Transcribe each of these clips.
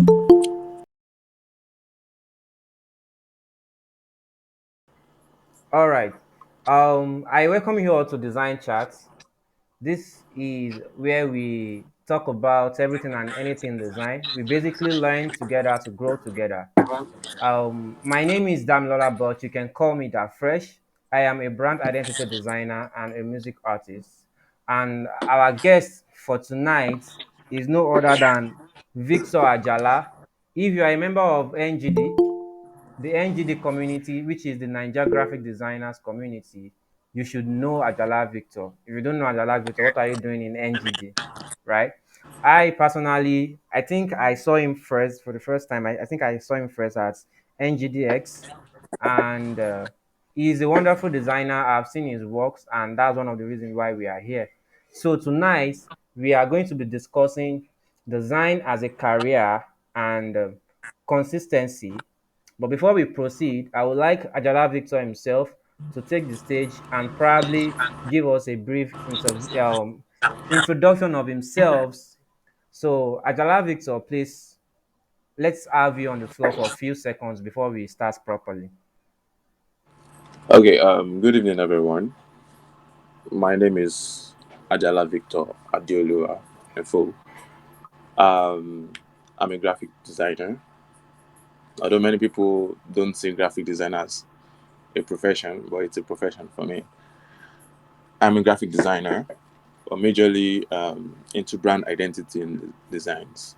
All right. I welcome you all to Design Chats. This is where we talk about everything and anything design. We basically learn together to grow together. My name is Damilola, but you can call me that fresh. I am a brand identity designer and a music artist. And our guest for tonight is no other than Victor Ajala. If you are a member of NGD, the NGD community, which is the Niger Graphic Designers community, you should know Ajala Victor. If you don't know Ajala Victor, what are you doing in NGD, right? I personally, I think I saw him first for the first time. I think I saw him first at NGDX, and he's a wonderful designer. I've seen his works, and that's one of the reasons why we are here. So tonight we are going to be discussing design as a career and consistency. But before we proceed, I would like Ajala Victor himself to take the stage and probably give us a brief introduction of himself. So, Ajala Victor, please, let's have you on the floor for a few seconds before we start properly. Okay, good evening, everyone. My name is Ajala Victor Adeolua Info. Um, I'm a graphic designer. Although many people don't see graphic design as a profession, but it's a profession for me. I'm a graphic designer, but majorly into brand identity and designs.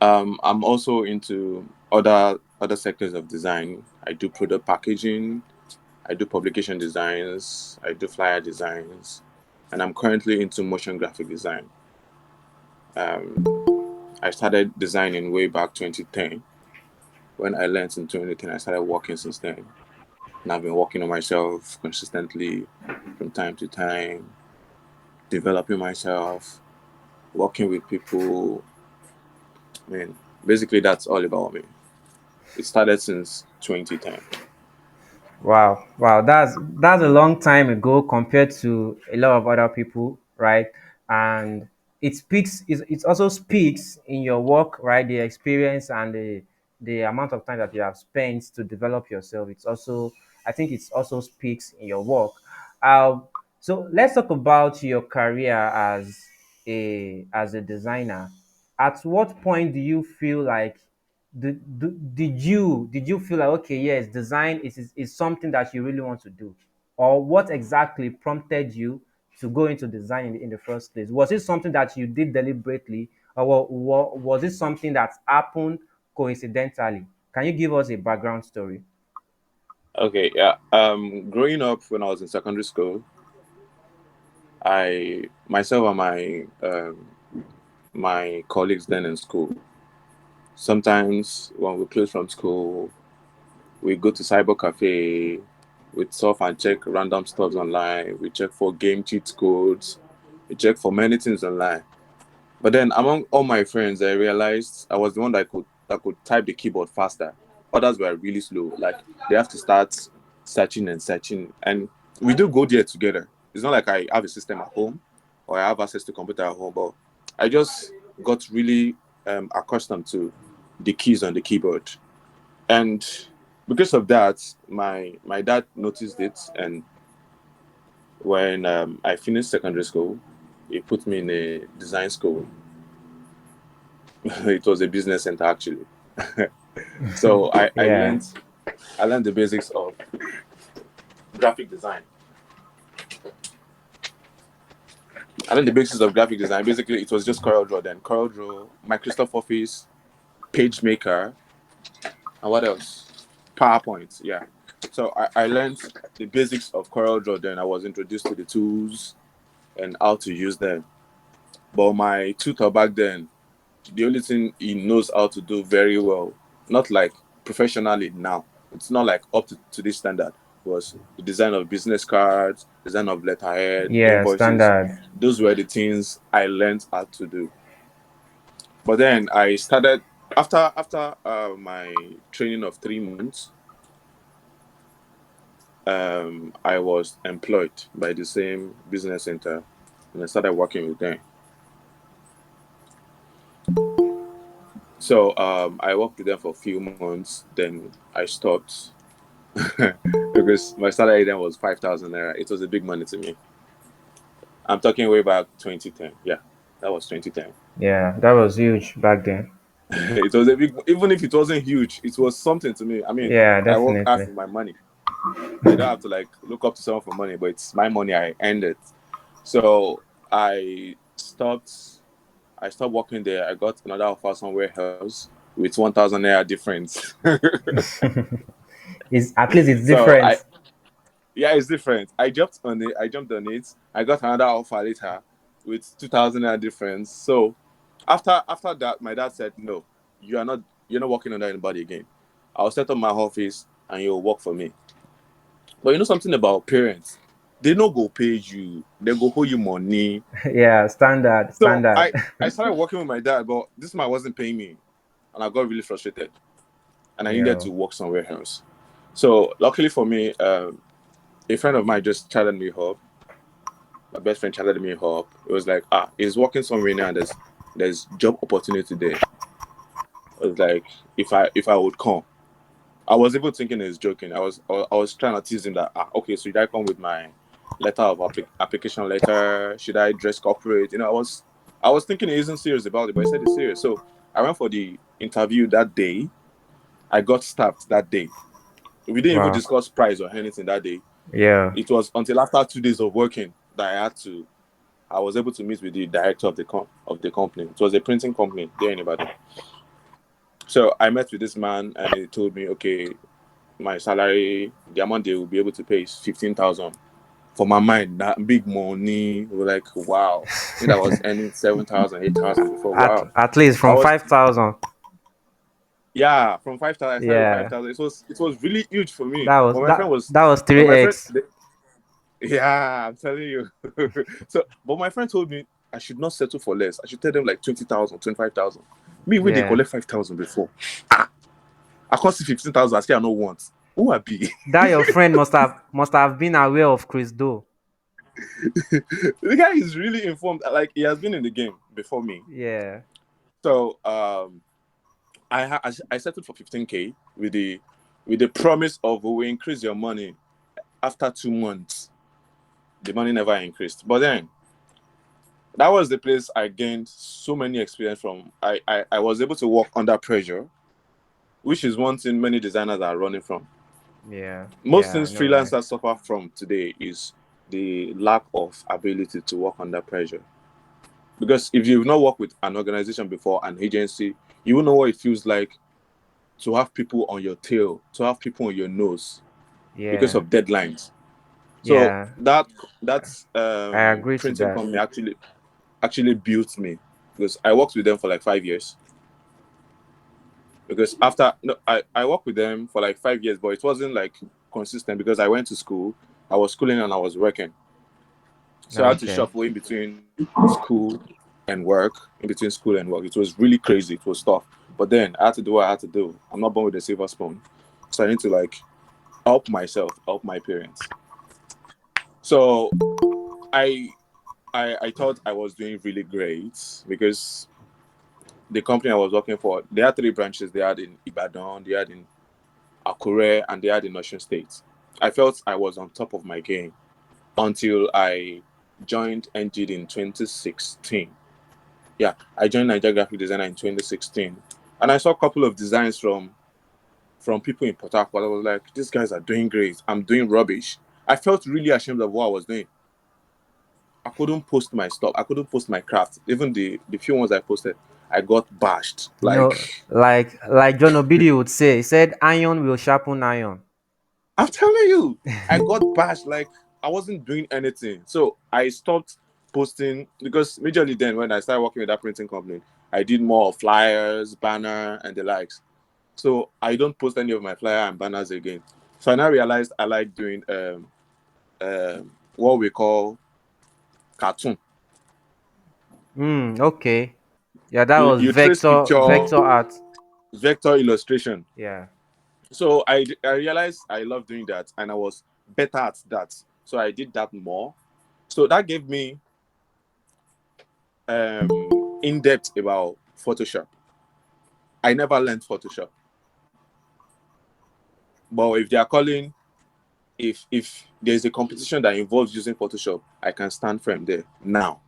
I'm also into other sectors of design. I do product packaging, I do publication designs, I do flyer designs, and I'm currently into motion graphic design. Um, I started designing way back 2010. When I learned in 2010, I started working since then. And I've been working on myself consistently from time to time, developing myself, working with people. I mean, basically, that's all about me. It started since 2010. Wow, wow, that's a long time ago compared to a lot of other people, right? And it also speaks in your work, right? The experience and the amount of time that you have spent to develop yourself. It's also, I think it also speaks in your work. Um, so let's talk about your career as a designer. At what point do you feel like did you feel like, okay, yes, design is something that you really want to do, or what exactly prompted you to go into design in the first place? Was it something that you did deliberately, or was it something that happened coincidentally? Can you give us a background story? Okay, yeah. Growing up when I was in secondary school, I myself and my colleagues then in school. Sometimes when we close from school, we go to cyber cafe, we surf and check random stuff online. We check for game cheat codes. We check for many things online. But then among all my friends, I realized I was the one that could type the keyboard faster. Others were really slow. Like they have to start searching and searching. And we do go there together. It's not like I have a system at home or I have access to computer at home, but I just got really accustomed to the keys on the keyboard. And because of that, my dad noticed it, and when I finished secondary school, he put me in a design school. It was a business center actually. So Yeah. I learned the basics of graphic design. I learned the basics of graphic design. Basically, it was just CorelDRAW then. CorelDRAW, Microsoft Office, PageMaker, and what else? PowerPoint. Yeah. So I learned the basics of CorelDRAW then. I was introduced to the tools and how to use them. But my tutor back then, the only thing he knows how to do very well, not like professionally now, it's not like up to this standard, was the design of business cards, design of letterhead, Yeah, invoices. standard. Those were the things I learned how to do. But then I started after my training of 3 months. I was employed by the same business center, and I started working with them. So I worked with them for a few months. Then I stopped because my salary then was 5,000 naira. It was a big money to me. I'm talking way back 2010. Yeah, that was 2010. Yeah, that was huge back then. It was a big, even if it wasn't huge, it was something to me. I mean, Yeah, I work hard definitely. for my money. I don't have to like look up to someone for money, but it's my money. I earned it. So I stopped. I stopped working there. I got another offer somewhere else with 1,000 naira difference. It's at least it's So different. I yeah, it's different. I jumped on it. I jumped on it. I got another offer later with 2,000 naira difference. So after that, my dad said, "No, you're not working under anybody again. I'll set up my office and you'll work for me." But you know something about parents? They no go pay you. They go owe you money. Yeah, standard, So standard. I started working with my dad, but this man wasn't paying me, and I got really frustrated, and I needed Yeah. to work somewhere else. So luckily for me, a friend of mine just chatted me up. My best friend chatted me up. It was like, he's working somewhere now, and there's job opportunity there. It was like if I would come. I was even thinking he's joking. I was trying to tease him that okay, so should I come with my letter of application letter? Should I dress corporate? I was thinking he isn't serious about it, but he said he's serious. So I went for the interview that day. I got stabbed that day. We didn't even Wow. discuss price or anything that day. Yeah. It was until after 2 days of working that I was able to meet with the director of the company. It was a printing company there in Ibadan. So I met with this man and he told me, okay, my salary, the amount they will be able to pay is 15,000. For my mind, that big money. We're like, wow. Me that was earning 7,000, 8,000 before. Wow. At least I from was 5,000. yeah, from 5,000. I started with Yeah. 5,000. It was really huge for me. That was But my friend that was that was but my friend 3x. yeah, I'm telling you. So but my friend told me I should not settle for less. I should tell them like 20,000, 25,000. Me when they Yeah. collect 5,000 before. I cost 15,000, I say I no want. Who I be? That your friend must have been aware of Chris Do. The guy is really informed. Like he has been in the game before me. Yeah. So I settled for 15K with the promise of we will increase your money after 2 months. The money never increased. But then that was the place I gained so many experience from. I was able to work under pressure, which is one thing many designers are running from. Yeah. Most Yeah, I things know, right? freelancers suffer from today is the lack of ability to work under pressure. Because if you've not worked with an organization before, an agency, you will know what it feels like to have people on your tail, to have people on your nose because Yeah. of deadlines. So Yeah. that's I agree to printing that. company actually built me because I worked with them for like 5 years. Because after no, I worked with them for like 5 years, but it wasn't like consistent because I went to school, I was schooling and I was working. So I had to Okay. shuffle in between school and work, in between school and work. It was really crazy. It was tough. But then I had to do what I had to do. I'm not born with a silver spoon. So I need to like help myself, help my parents. So I I thought I was doing really great because the company I was working for, they had three branches. They had in Ibadan, they had in Akure, and they had in Ocean State. I felt I was on top of my game until I joined NGD in 2016. Yeah, I joined Nigeria Graphic Designer in 2016, and I saw a couple of designs from people in Port Harcourt. I was like, these guys are doing great. I'm doing rubbish. I felt really ashamed of what I was doing. I couldn't post my stuff. I couldn't post my craft. Even the few ones I posted, I got bashed. You know, Like like John Obidi would say, he said iron will sharpen iron. I'm telling you, I got bashed. Like I wasn't doing anything. So I stopped posting because majorly then when I started working with that printing company, I did more of flyers, banner, and the likes. So I don't post any of my flyer and banners again. So I now realized I like doing what we call cartoon. Okay. Yeah, that You, was you trace vector picture, art. vector illustration. Yeah. So I realized I love doing that and I was better at that. So I did that more. So that gave me in depth about Photoshop. I never learned Photoshop. But if they are calling, if there's a competition that involves using Photoshop, I can stand firm there. Now,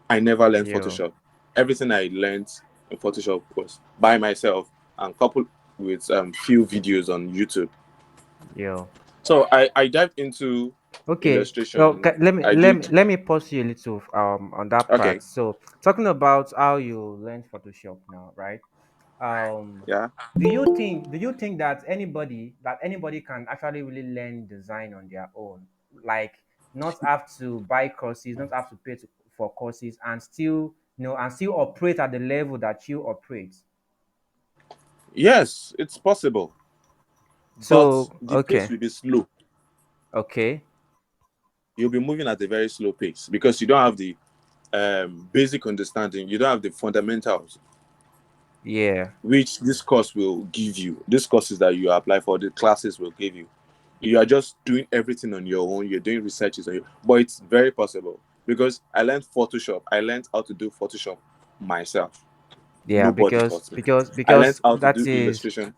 I never learned Yeah. Photoshop. Everything I learned in Photoshop was by myself and coupled with few videos on YouTube. Yeah. So I dived into Okay. Well, illustration. let me I let me did let me pause you a little on that part. okay. So talking about how you learn Photoshop now, right? Um, Yeah. do you think that anybody can actually really learn design on their own? Like not have to buy courses, not have to for courses, and still and still operate at the level that you operate. Yes, it's possible, but So the pace okay, will be slow. okay, You'll be moving at a very slow pace because you don't have the basic understanding. You don't have the fundamentals, yeah, which this course will give you. These courses that you apply for, the classes will give you. You are just doing everything on your own. You're doing researches on you, but it's very possible because I learned Photoshop. I learned how to do Photoshop myself. yeah, Nobody because taught me. because I learned because how to that do is illustration.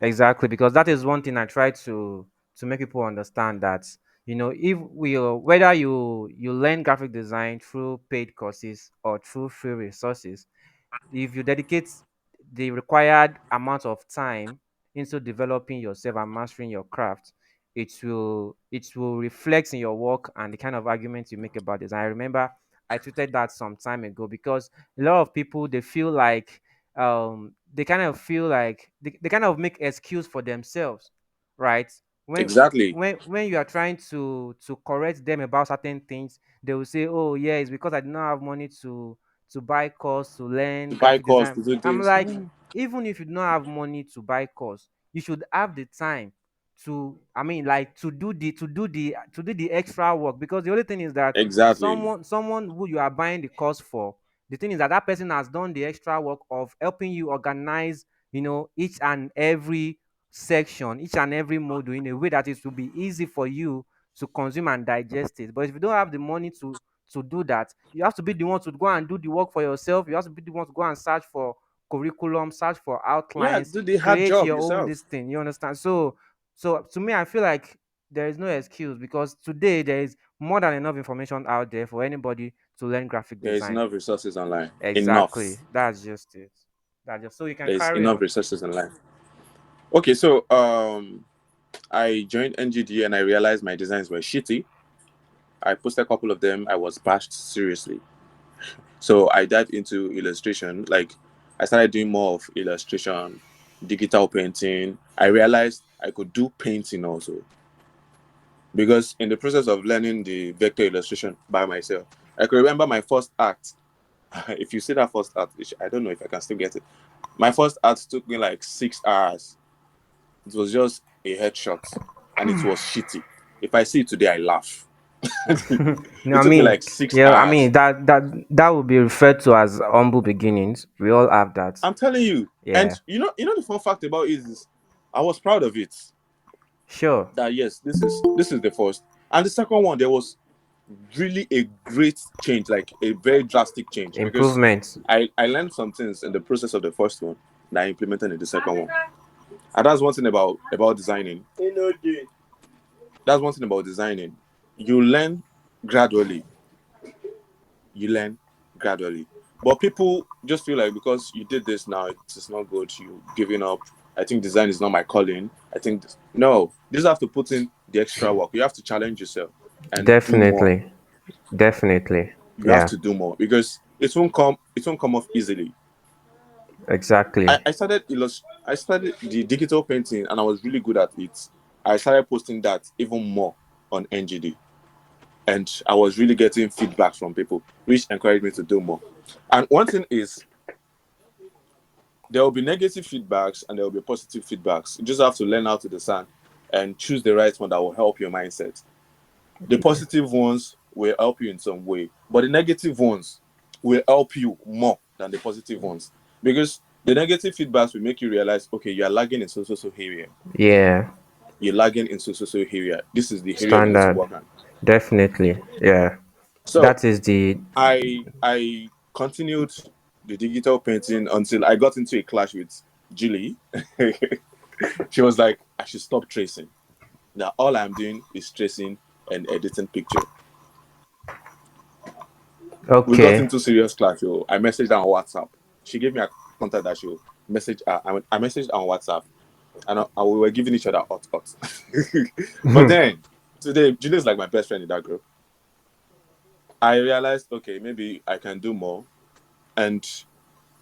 exactly, because that is one thing I try to make people understand that if we whether you learn graphic design through paid courses or through free resources, if you dedicate the required amount of time into developing yourself and mastering your craft, it will reflect in your work and the kind of arguments you make about this. I remember I tweeted that some time ago because a lot of people they feel like they kind of feel like they kind of make excuse for themselves, right? when Exactly. when you are trying to correct them about certain things, they will say, oh yeah, it's because I do not have money to buy course to learn To buy graphic course design. to do I'm this. like, even if you do not have money to buy course, you should have the time to, I mean, like to do the extra work, because the only thing is that Exactly. someone who you are buying the course for, the thing is that that person has done the extra work of helping you organize each and every section, each and every module in a way that it will be easy for you to consume and digest it. But if you don't have the money to do that, you have to be the one to go and do the work for yourself. You have to be the one to go and search for curriculum, search for Yeah, outlines, do the hard create job your own yourself. this thing. You understand? So to me, I feel like there is no excuse, because today there is more than enough information out there for anybody to learn graphic There is design. enough resources online. Exactly. Enough. That's just it. That's just so you can There is carry enough on. resources online. Okay, so I joined NGD and I realized my designs were shitty. I posted a couple of them. I was bashed seriously. So I dived into illustration. Like I started doing more of illustration, digital painting. I realized I could do painting also because in the process of learning the vector illustration by myself, I could remember my first act. If you see that first act, I don't know if I can still get it. My first art took me like 6 hours. It was just a headshot, and it was shitty. If I see it today, I laugh. No, It I took me mean, like six yeah, I hours. mean that would be referred to as humble beginnings. We all have that. I'm telling you. Yeah, And you know the fun fact about it is, I was proud of it. sure. That yes, this is the first, and the second one there was really a great change, like a very drastic change, because Improvement. I learned some things in the process of the first one that I implemented in the second one. And that's one thing about designing. That's one thing about designing. You learn gradually. You learn gradually. But people just feel like because you did this now, it's not good. You giving up. I think design is not my calling. I think no. You just have to put in the extra work. You have to challenge yourself and do more. Definitely. Definitely. You have Yeah, to do more because it won't come. It won't come off easily. exactly. I started the digital painting and I was really good at it. I started posting that even more on NGD, and I was really getting feedback from people, which encouraged me to do more. And one thing is, there will be negative feedbacks and there will be positive feedbacks. You just have to learn how to discern and choose the right one that will help your mindset. The positive ones will help you in some way, but the negative ones will help you more than the positive ones, because the negative feedbacks will make you realize, okay, you are lagging in so area. Yeah, You're lagging in so area. This is the area you need to standard. work on. Definitely. Yeah. So That is the I continued. the digital painting until I got into a clash with Julie. She was like, I should stop tracing. Now all I'm doing is tracing and editing picture. We got Okay. into serious clash. Yo. I messaged her on WhatsApp. She gave me a contact that she'll message. I messaged her on WhatsApp, and we were giving each other hot. But then today, Julia's like my best friend in that group. I realized, okay, maybe I can do more. And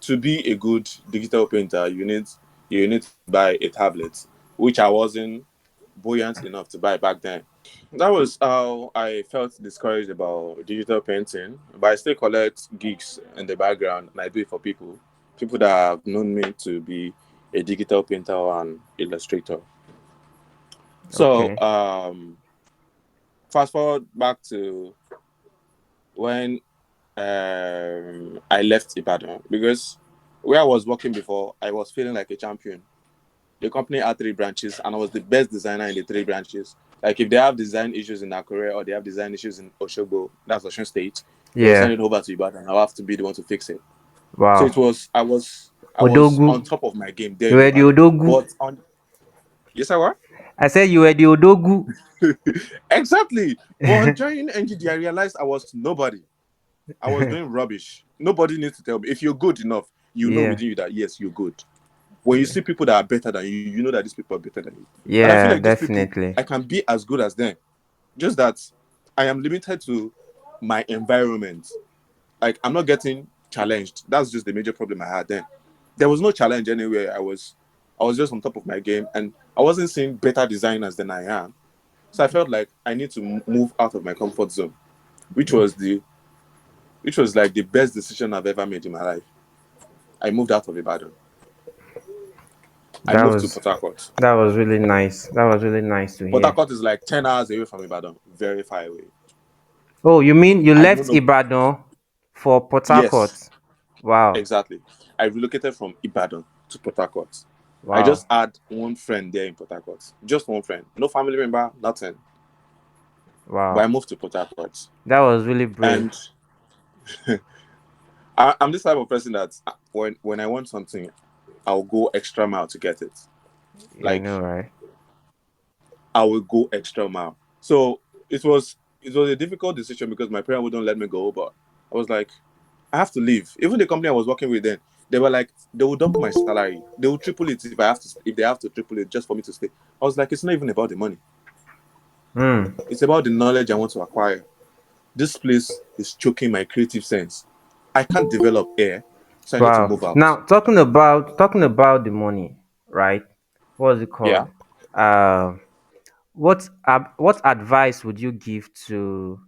to be a good digital painter, you need to buy a tablet, which I wasn't buoyant enough to buy back then. That was how I felt discouraged about digital painting. But I still collect gigs in the background, and I do it for people that have known me to be a digital painter and illustrator. So, Okay. fast forward back to when I left Ibadan because where I was working before, I was feeling like a champion. The company had three branches, and I was the best designer in the three branches. Like if they have design issues in Akure or they have design issues in Oshogbo, that's Osun State, they will send Yeah. it over to Ibadan. I'll have to be the one to fix it. So Wow. it was I was Odogu. on top of my game there You in were the Ibadan. Odogu. But on yes, I were. I said you were the Odogu. Exactly. But on joining NGD, I realized I was nobody. I was doing rubbish. Nobody needs to tell me. If you're good enough, you know Yeah. within you that yes, you're good. When you see people that are better than you, you know that these people are better than you. And I feel Yeah, like these people, definitely. I can be as good as them. Just that I am limited to my environment. Like I'm not getting challenged. That's just the major problem I had then. There was no challenge anywhere. I was just on top of my game, and I wasn't seeing better designers than I am. So I felt like I need to move out of my comfort zone, which was the which was like the best decision I've ever made in my life. I moved out of Ibadan. I That moved to was Port Harcourt. that was really nice. That was really nice to Port hear. Harcourt is like 10 hours away from Ibadan, very far away. Oh, you mean you I don't left know. Ibadan for Port Harcourt? Yes, Wow. exactly. I relocated from Ibadan to Port Harcourt. I Wow. just had one friend there in Port Harcourt. Just one friend. No family member, nothing. But I Wow. moved to Port Harcourt. That was really brave. And I'm this type of person that when I want something, I'll go extra mile to get it. Yeah, I Like know, right? I will go extra mile. So it was a difficult decision because my parents wouldn't let me go, but I was like, I have to leave. Even the company I was working with then, they were like, they will double my salary. They will triple it if they have to triple it just for me to stay. I was like, it's not even about the money. Hmm. It's about the knowledge I want to acquire. This place is choking my creative sense. I can't develop here, so I need to Wow. move out. Now talking about the money, right? What's it Yeah. called? What advice would you give to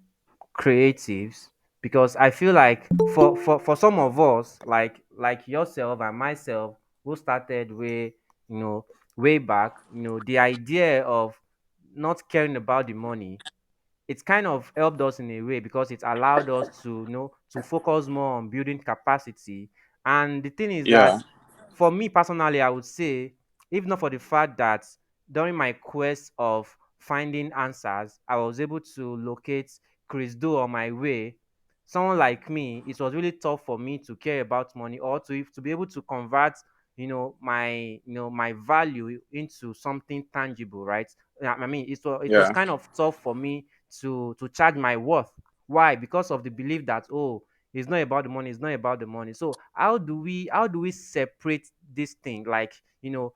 creatives? Because I feel like for some of us, like yourself and myself, who started you know way back, the idea of not caring about the money, it's kind of helped us in a way because it allowed us to to focus more on building capacity. And the thing is that Yeah. for me personally, I would say, if not for the fact that during my quest of finding answers, I was able to locate Chris Do on my way. Someone like me, it was really tough for me to care about money, or to be able to convert my value into something tangible, right? I mean, it was Yeah. kind of tough for me to charge my worth. Why? Because of the belief that, oh, it's not about the money, it's not about the money. So how do we separate this thing? Like, no,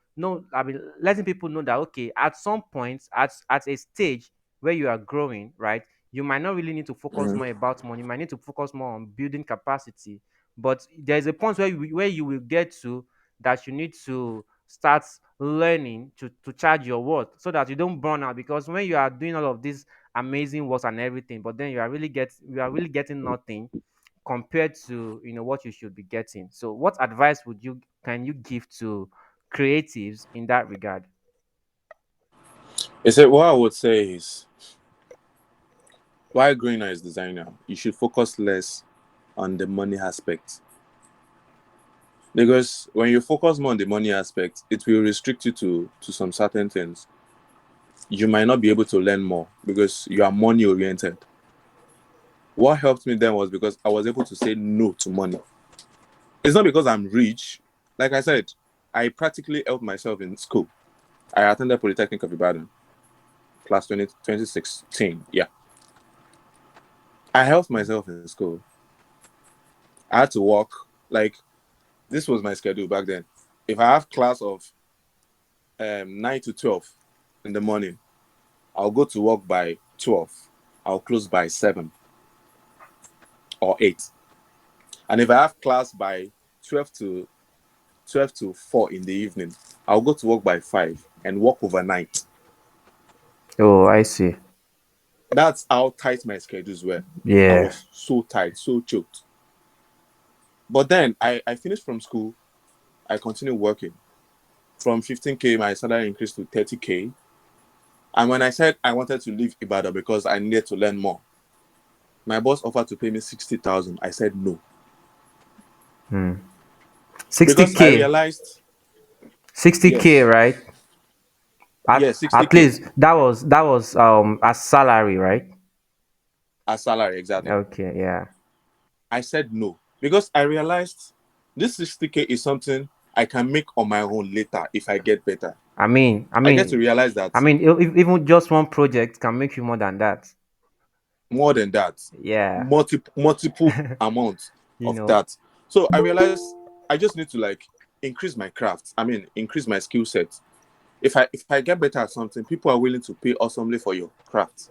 I mean, letting people know that, okay, at some point, at a stage where you are growing, right, you might not really need to focus Mhm. more about money. You might need to focus more on building capacity. But there's a point where you will get to, that you need to start learning to charge your worth, so that you don't burn out. Because when you are doing all of these amazing works and everything, but then you are really getting nothing compared to what you should be getting. So what advice can you give to creatives in that regard? He said, what I would say is, while growing as designer, you should focus less on the money aspect. Because when you focus more on the money aspect, it will restrict you to some certain things. You might not be able to learn more because you are money oriented. What helped me then was because I was able to say no to money. It's not because I'm rich. Like I said, I practically helped myself in school. I attended Polytechnic of Ibadan, class 2016. Yeah. I helped myself in school. I had to work. Like, this was my schedule back then. If I have class of 9 to 12 in the morning, I'll go to work by 12. I'll close by 7 or 8. And if I have class by 12 to 12 to 4 in the evening, I'll go to work by 5 and work overnight. Oh, I see. That's how tight my schedules were. I Yeah. was so tight, so choked. But then I finished from school. I continued working. From 15K, my salary increased to 30K. And when I said I wanted to leave Ibadan because I needed to learn more, my boss offered to pay me 60,000. I said no. Because I 60K. realized, 60K, yes, right? yeah, At 60K least that was a salary, right? as salary, exactly. Okay, yeah. I said no. Because I realized this 60K is something I can make on my own later if I get better. I mean, I I get to mean, realize that even just one project can make you more than that. more than that, Yeah, multiple amounts you of know, that. So I realized I just need to like increase my craft. I mean, increase my skill set. If I get better at something, people are willing to pay awesomely for your craft.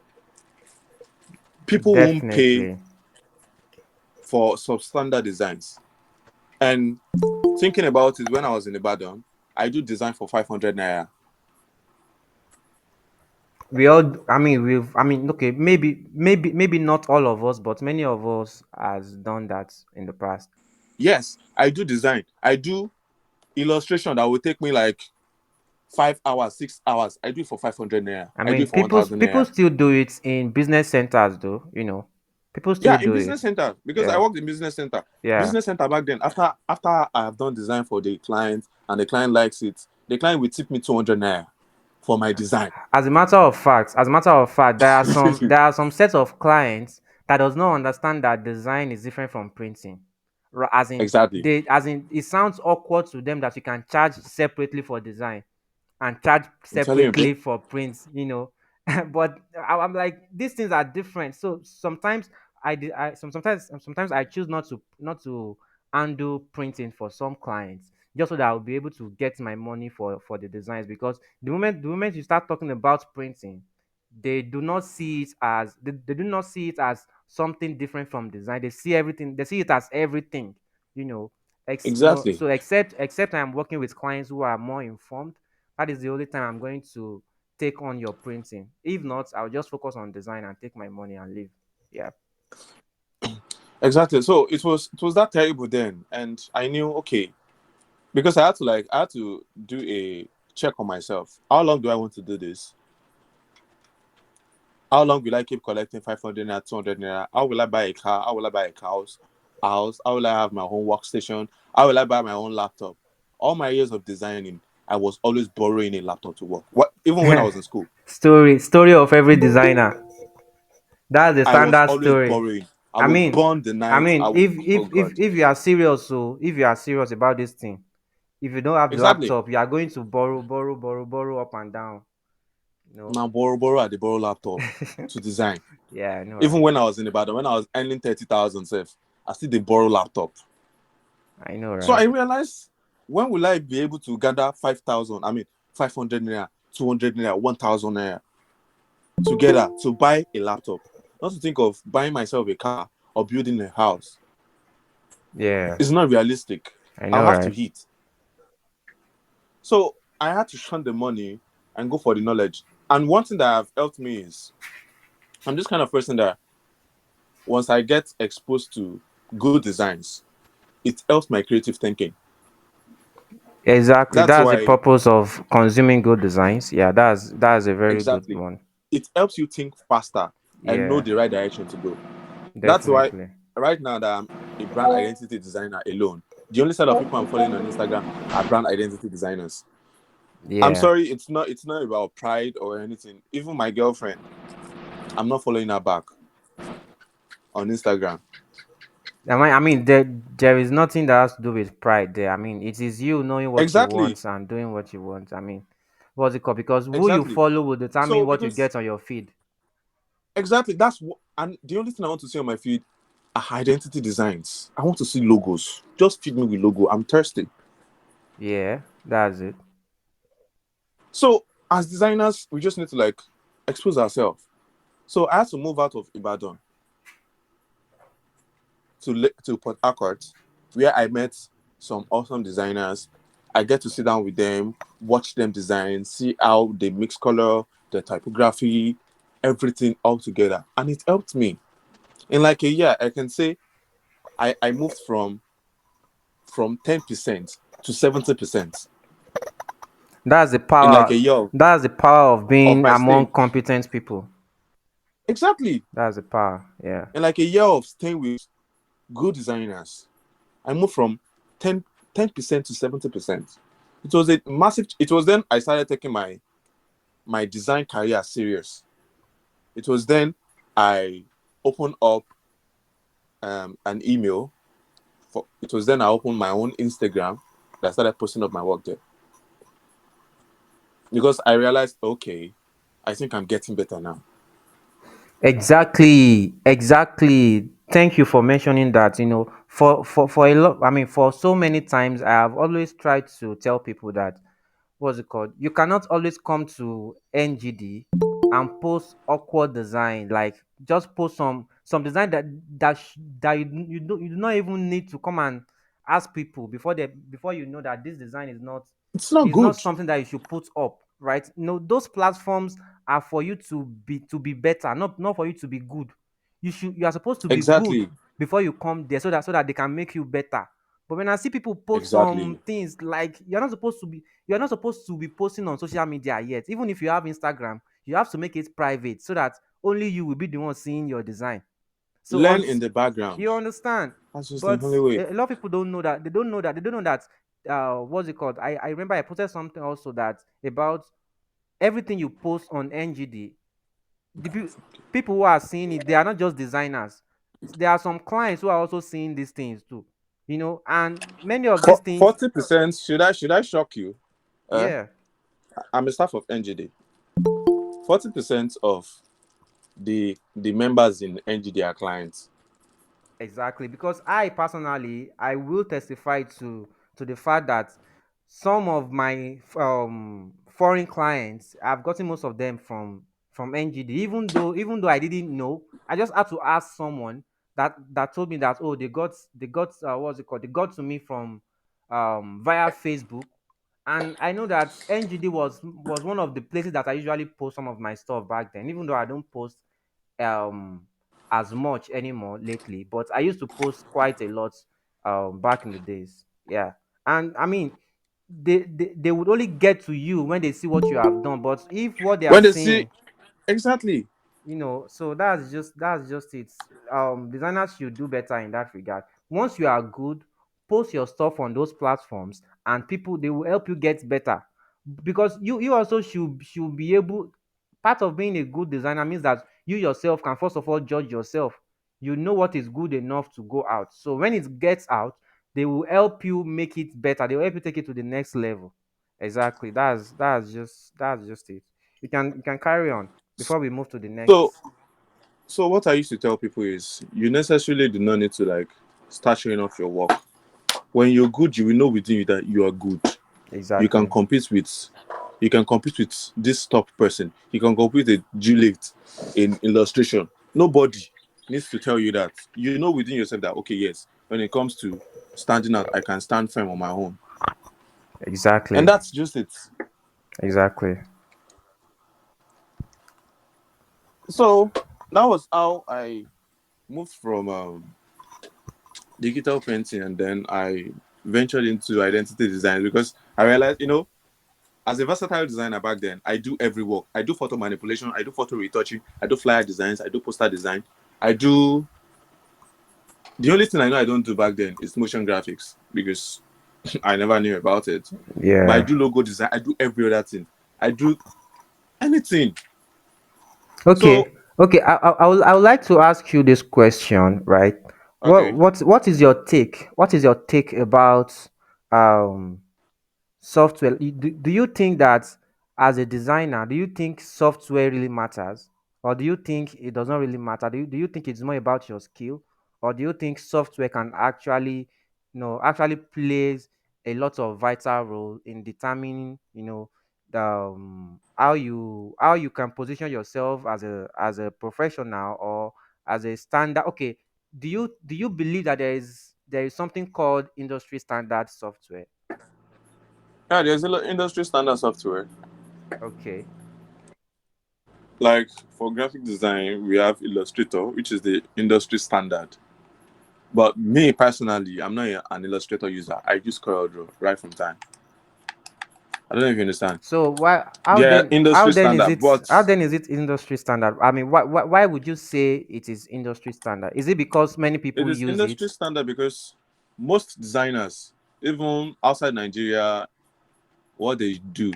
People won't pay definitely. for substandard designs. And thinking about it, when I was in Ibadan, I do design for 500 naira. We all, okay, maybe not all of us, but many of us has done that in the past. Yes, I do design. I do illustration that will take me like 5 hours, 6 hours. I do it for 500 naira. I I do mean, it for people 1,000 people naira. still do it in business centers, though. People still Yeah, in do it. business center because I Yeah, worked in business center. yeah. Business center back then. After I have done design for the client and the client likes it, the client will tip me 200 naira for my design. As a matter of fact, there are some sets of clients that does not understand that design is different from printing. As in, Exactly. it sounds awkward to them that you can charge separately for design and charge I'm telling you, bro. separately for prints, but I'm like, these things are different. So sometimes sometimes I choose not to undo printing for some clients, just so that I'll be able to get my money for the designs, because the moment you start talking about printing, they do not see it as something different from design. They see it as everything, you know Exactly. so except I'm working with clients who are more informed, that is the only time I'm going to take on your printing. If not, I'll just focus on design and take my money and leave. Yeah. Exactly. So it was that terrible then, and I knew okay because I had to do a check on myself. How long do I want to do this? How long will I keep collecting 500 naira, 200 naira? How will I buy a car? How will I buy a house? How will I have my own workstation? How will I buy my own laptop? All my years of designing, I was always borrowing a laptop to work. What even when I was in school, Story of every designer. That's the I was standard always story. borrowing. I I would mean, burn the I night. mean, Oh God. if you are serious, so if you are serious about this thing, if you don't have the Exactly. laptop, you are going to borrow up and down. You know. Now borrow at the borrow laptop to design. Yeah, I know, Even right? when I was in Ibadan, when I was earning 30,000 self, I still did borrow laptop. I know, So I right? realized, when will I be able to gather 5,000, I mean 500 naira, 200 naira, 1,000 naira together to buy a laptop? Not to think of buying myself a car or building a house. Yeah, It's not realistic. I I'll know, have to right? eat. So I had to shun the money and go for the knowledge. And one thing that have helped me is I'm this kind of person that once I get exposed to good designs, it helps my creative thinking. Exactly. That's That's the why, purpose of consuming good designs. Yeah, that's a very good exactly, one. it helps you think faster and know Yeah, the right direction to go. That's why definitely. right now that I'm a brand identity designer alone, the only set of people I'm following on Instagram are brand identity designers. I'm Yeah. sorry, it's not about pride or anything. Even my girlfriend, I'm not following her back on Instagram. I mean, there is nothing that has to do with pride there. I mean, it is you knowing what you Exactly, want and doing what you want. I mean, what's it called? Because who you exactly. follow will determine So what you because get on your feed. exactly that's what, and the only thing I want to see on my feed are identity designs. I want to see logos. Just feed me with logo. I'm thirsty. Yeah, that's it. So as designers, we just need to like expose ourselves. So I had to move out of Ibadan to Port Harcourt, where I met some awesome designers. I get to sit down with them, watch them design, see how they mix color, the typography, everything all together, and it helped me. In like a year, I can say I moved from 10% to 70% That's the in like a power. year That's the power of of being my among staying. competent people. Exactly. That's the power. Yeah. In like a year of staying with good designers, I moved from 10, 10% to 70%. It was a massive, it was then I started taking my design career serious. It was then I opened up an email. It was then I opened my own Instagram that I started posting up my work there. Because I realized, okay, I think I'm getting better now. Exactly, exactly. Thank you for mentioning that. For a lot, I mean, for so many times, I have always tried to tell people that, what's it called? You cannot always come to NGD and post awkward design. Like, just post some design that you do not even need to come and ask people before you know that this design It's not is not good. something that you should put up, right? No, those platforms are for you to be better, not for you to be good. You are supposed to be good Exactly. before you come there, so that they can make you better. But when I see people post some Exactly. things, like, you're not supposed to be posting on social media yet. Even if you have Instagram, you have to make it private so that only you will be the one seeing your design. So Learn on, in the background. you understand? That's just the But only way. a lot of people don't know that. They don't know that. They don't know that. What's it called? I remember I posted something also that about everything you post on NGD. The people who are seeing it, they are not just designers. There are some clients who are also seeing these things too. And many of these things, 40%, should I shock you? Uh, yeah. I'm a staff of NGD. 40% of the members in NGD are clients. Exactly, because I personally, I will testify to the fact that some of my foreign clients, I've gotten most of them from NGD. Even though I didn't know, I just had to ask someone that told me that, oh, they got what's it called? They got to me from via Facebook, and I know that NGD was one of the places that I usually post some of my stuff back then. Even though I don't post um as much anymore lately, but I used to post quite a lot back in the days. Yeah. And I mean, they would only get to you when they see what you have done. But if what they are When they see saying, exactly. so that's just it. Designers should do better in that regard. Once you are good, post your stuff on those platforms, and people, they will help you get better. Because you also should be able. Part of being a good designer means that you yourself can first of all judge yourself. You know what is good enough to go out. So when it gets out, they will help you make it better. They will help you take it to the next level. Exactly. That's just it. You can carry on before we move to the So next. so what I used to tell people is you necessarily do not need to like start showing off your work. When you're good, you will know within you that you are good. You can Exactly. compete with you can compete with this top person. You can compete with Juliet in illustration. Nobody needs to tell you that. You know within yourself that okay, yes, when it comes to standing out, I can stand firm on my own. And Exactly. that's just it. Exactly. So that was how I moved from digital painting and then I ventured into identity design because I realized, as a versatile designer back then, I do every work. I do photo manipulation, I do photo retouching, I do flyer designs, I do poster design. I do the only thing I know I don't do back then is motion graphics because I never knew about it. But I Yeah. do logo design, I do every other thing. I do anything. Okay. So Okay. I would like to ask you this question, right? What Okay. what is your take? What is your take about um software? Do you think that as a designer, do you think software really matters, or do you think it does not really matter? Do you think it's more about your skill, or do you think software can actually, actually plays a lot of vital role in determining, how you can position yourself as a professional or as a standard? Okay, do you believe that there is something called industry standard software? Yeah, there's industry standard software. Okay. Like for graphic design, we have Illustrator, which is the industry standard. But me personally, I'm not an Illustrator user. I use CorelDRAW right from time. I don't know if you understand. So why They're industry standard, but how then is it industry standard? I mean, why would you say it is industry standard? Is it because many it people is use it? industry standard because most designers, even outside Nigeria, what they do,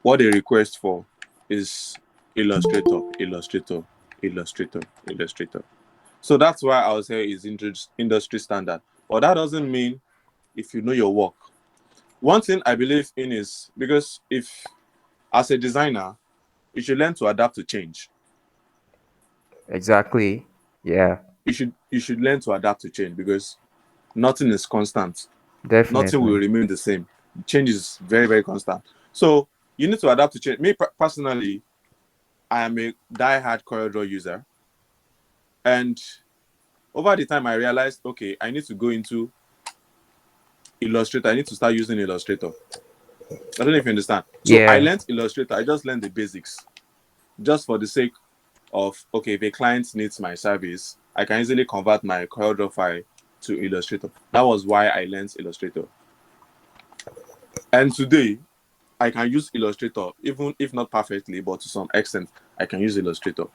what they request for is Illustrator, Illustrator, Illustrator, Illustrator. So that's why I would say it's industry standard. But that doesn't mean if you know your work. One thing I believe in is because if, as a designer, you should learn to adapt to change. Exactly. Yeah, You should learn to adapt to change because nothing is constant. Nothing will definitely. remain the same. Change is very, very constant. So you need to adapt to change. Me personally, I am a die-hard CorelDRAW user, and over the time I realized, okay, I need to go into Illustrator. I need to start using Illustrator. I don't know if you understand. So I Yeah. learned Illustrator. I just learned the basics just for the sake of, okay, if a client needs my service, I can easily convert my CorelDRAW file to Illustrator. That was why I learned Illustrator. And today, I can use Illustrator, even if not perfectly, but to some extent, I can use Illustrator.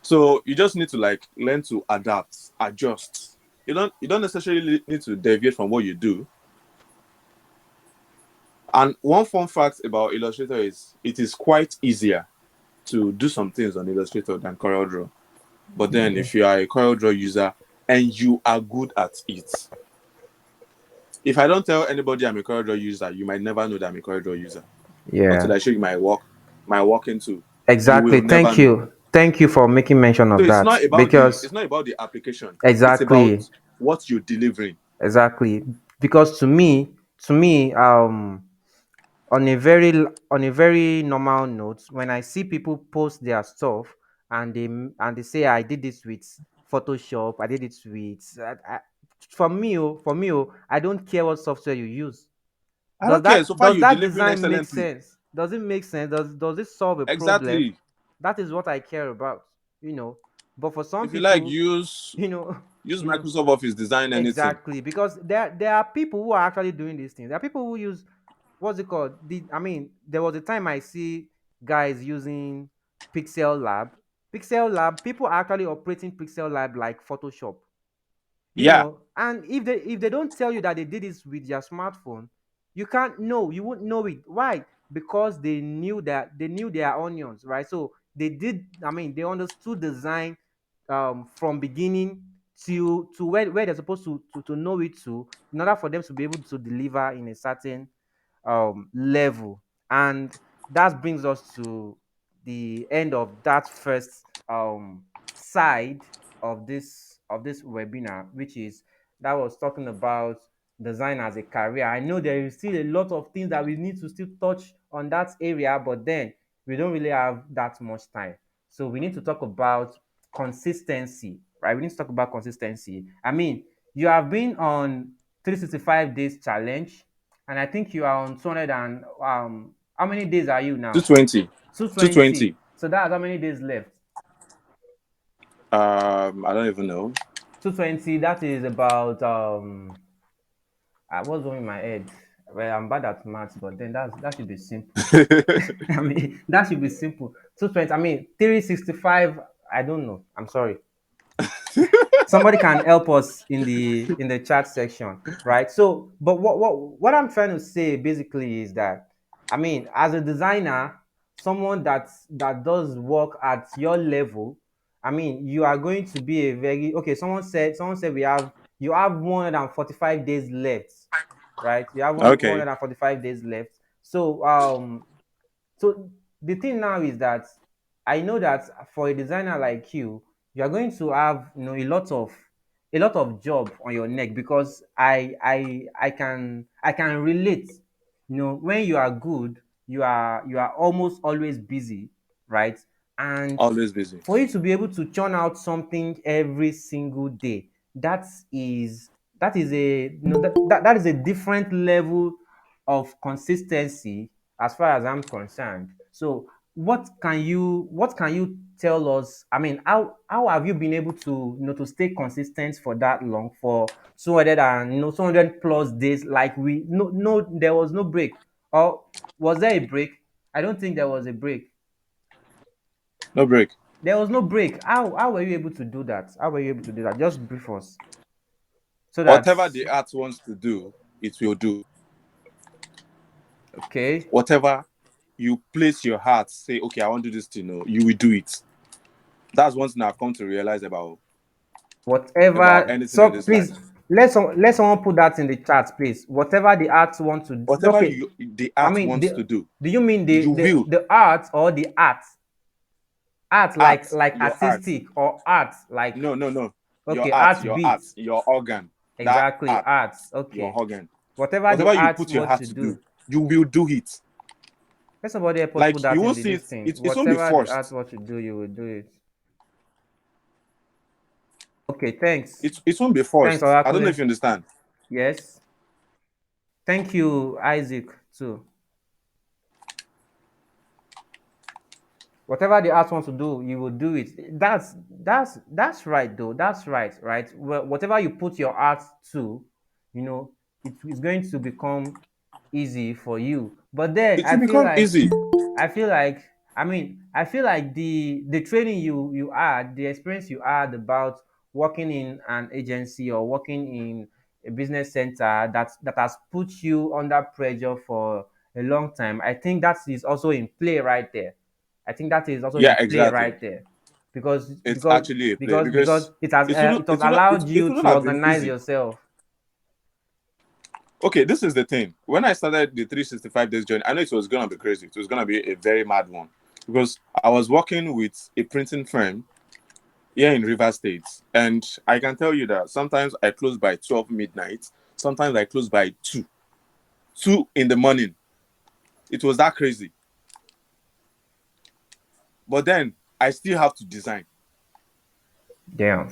So you just need to like learn to adapt, adjust. You don't necessarily need to deviate from what you do. And one fun fact about Illustrator is it is quite easier to do some things on Illustrator than CorelDRAW. But then Yeah. if you are a CorelDRAW user and you are good at it, if I don't tell anybody I'm a CorelDRAW user, you might never know that I'm a CorelDRAW user until Yeah. I show you my working tool. You Exactly. will never Thank know. you. Thank you for making mention So of it's that, not about the because it's not about the application. It's exactly, about what you're delivering. exactly, because to me, on a very normal note, when I see people post their stuff and they say I did this with Photoshop, I did it with for me, I don't care what software you use. I Does don't care. So that far, does you're that delivering design make excellently. sense? Does it make sense? Does it solve a problem? Exactly. That is what I care about, you know. But for some If you like, people, use you know, use you know, Microsoft Office, design anything. exactly, because there are people who are actually doing these things. There are people who use, what's it called? I mean, there was a time I see guys using Pixel Lab. Pixel Lab, people are actually operating Pixel Lab like Photoshop, Yeah. and if they don't tell you that they did this with their smartphone, you can't know, you won't know it. Why? Because they knew their onions, right? So they did, I mean, they understood design from beginning to where they're supposed to know it to, in order for them to be able to deliver in a certain level. And that brings us to the end of that first side of this webinar, which is that was talking about design as a career. I know there is still a lot of things that we need to still touch on that area, but then we don't really have that much time. So we need to talk about consistency, right? We need to talk about consistency. I mean, you have been on 365 days challenge, and I think you are on 200 and how many days are you now? 220. 220. 220. So that's how many days left? I don't even know. 220, that is about what's going in my head? Well, I'm bad at maths, but then that should be simple. I mean, that should be simple. 220, I mean, 365, I don't know. I'm sorry. Somebody can help us in the chat section, right? So but what I'm trying to say basically is that, I mean, as a designer, someone that does work at your level, I mean, you are going to be a very okay. Someone said we have you have 145 days left, right? You have Okay. 145 days left. So so the thing now is that I know that for a designer like you are going to have a lot of job on your neck because I can relate. When you are good, you are almost always busy, right? And Always busy. for you to be able to churn out something every single day, is that is that is a different level of consistency as far as I'm concerned. So what can you tell us? I mean, how have you been able to to stay consistent for that long, for 200 plus days? Like, we no there was no break, or was there a break? I don't think there was a break. No break. There was no break. How were you able to do that? How were you able to do that? Just brief us so that. Whatever the art wants to do, it will do. Okay, Whatever you place your heart, say, okay, I want to do this thing, no, you will do it. That's one thing I've come to realize about whatever. anything in So this life. please, let someone put that in the chat, please. Whatever the art want to. Whatever Okay, you the I art mean, wants to do, do you mean the you the will. the art, or the art Art, like your art. artistic, or art like. No, no, no. Okay, art Art, beats. your organ. That Exactly, art, art. your Okay, organ. whatever the Whatever you art put your wants heart to to do, do. you will do it. Let somebody help us put Like you that in won't the see this it. thing. It won't be Whatever the art forced. wants to do, you will do it. Okay, thanks. It won't be Thanks, forced. I don't know Oracle. if you understand. Yes. Thank you, Isaac, too. Whatever the art wants to do, you will do it. That's right, though. That's right, right? Well, whatever you put your art to, you know, it is going to become easy for you. But then It will become easy. I feel like I feel like the training you had, the experience you had about working in an agency or working in a business center that has put you under pressure for a long time. I think that is also in play right there. I think that is also Yeah, in play exactly. right there, because It's actually a play because because it has allowed it you wouldn't to have been organize easy. yourself. Okay, this is the thing. When I started the 365 days journey, I know it was gonna be crazy. It was gonna be a very mad one because I was working with a printing firm here in River State, and I can tell you that sometimes I close by 12 midnight. Sometimes I close by 2 in the morning. It was that crazy. But then I still have to design. Damn.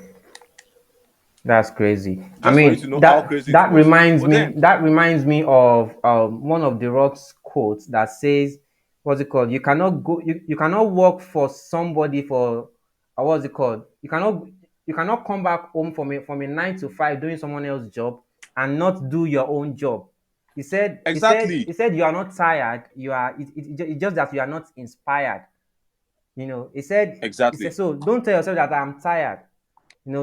That's crazy. I Just for you to mean, know how that crazy it that was. reminds But me then that reminds me of one of the Rock's quotes that says, what's it called? You cannot work for somebody for, what's it called? You cannot come back home from a 9 to 5 doing someone else's job and not do your own job. He said he said exactly, he said you are not tired. It's just that you are not inspired. He said, exactly. so don't tell yourself that I'm tired.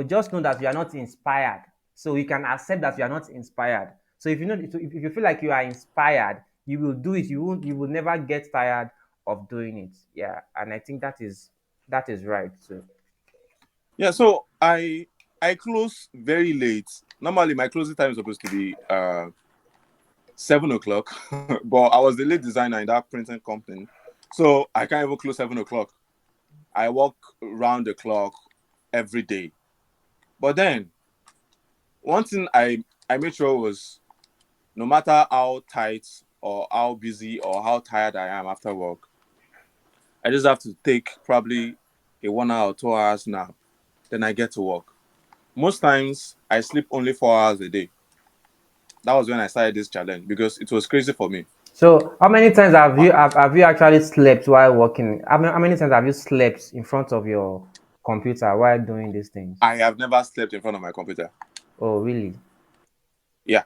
Just know that you are not inspired. So you can accept that you are not inspired. So if you feel like you are inspired, you will do it. You will never get tired of doing it. Yeah. And I think that is right too. Yeah, so I close very late. Normally my closing time is supposed to be 7 o'clock, but I was the lead designer in that printing company, so I can't even close 7 o'clock. I work round the clock every day. But then one thing I made sure was no matter how tight or how busy or how tired I am after work, I just have to take probably a 1 hour or 2 hours nap. Then I get to work. Most times I sleep only 4 hours a day. That was when I started this challenge because it was crazy for me. So how many times have Uh, you have you actually slept while working? How many times have you slept in front of your computer while doing these things? I have never slept in front of my computer. Oh, really? Yeah,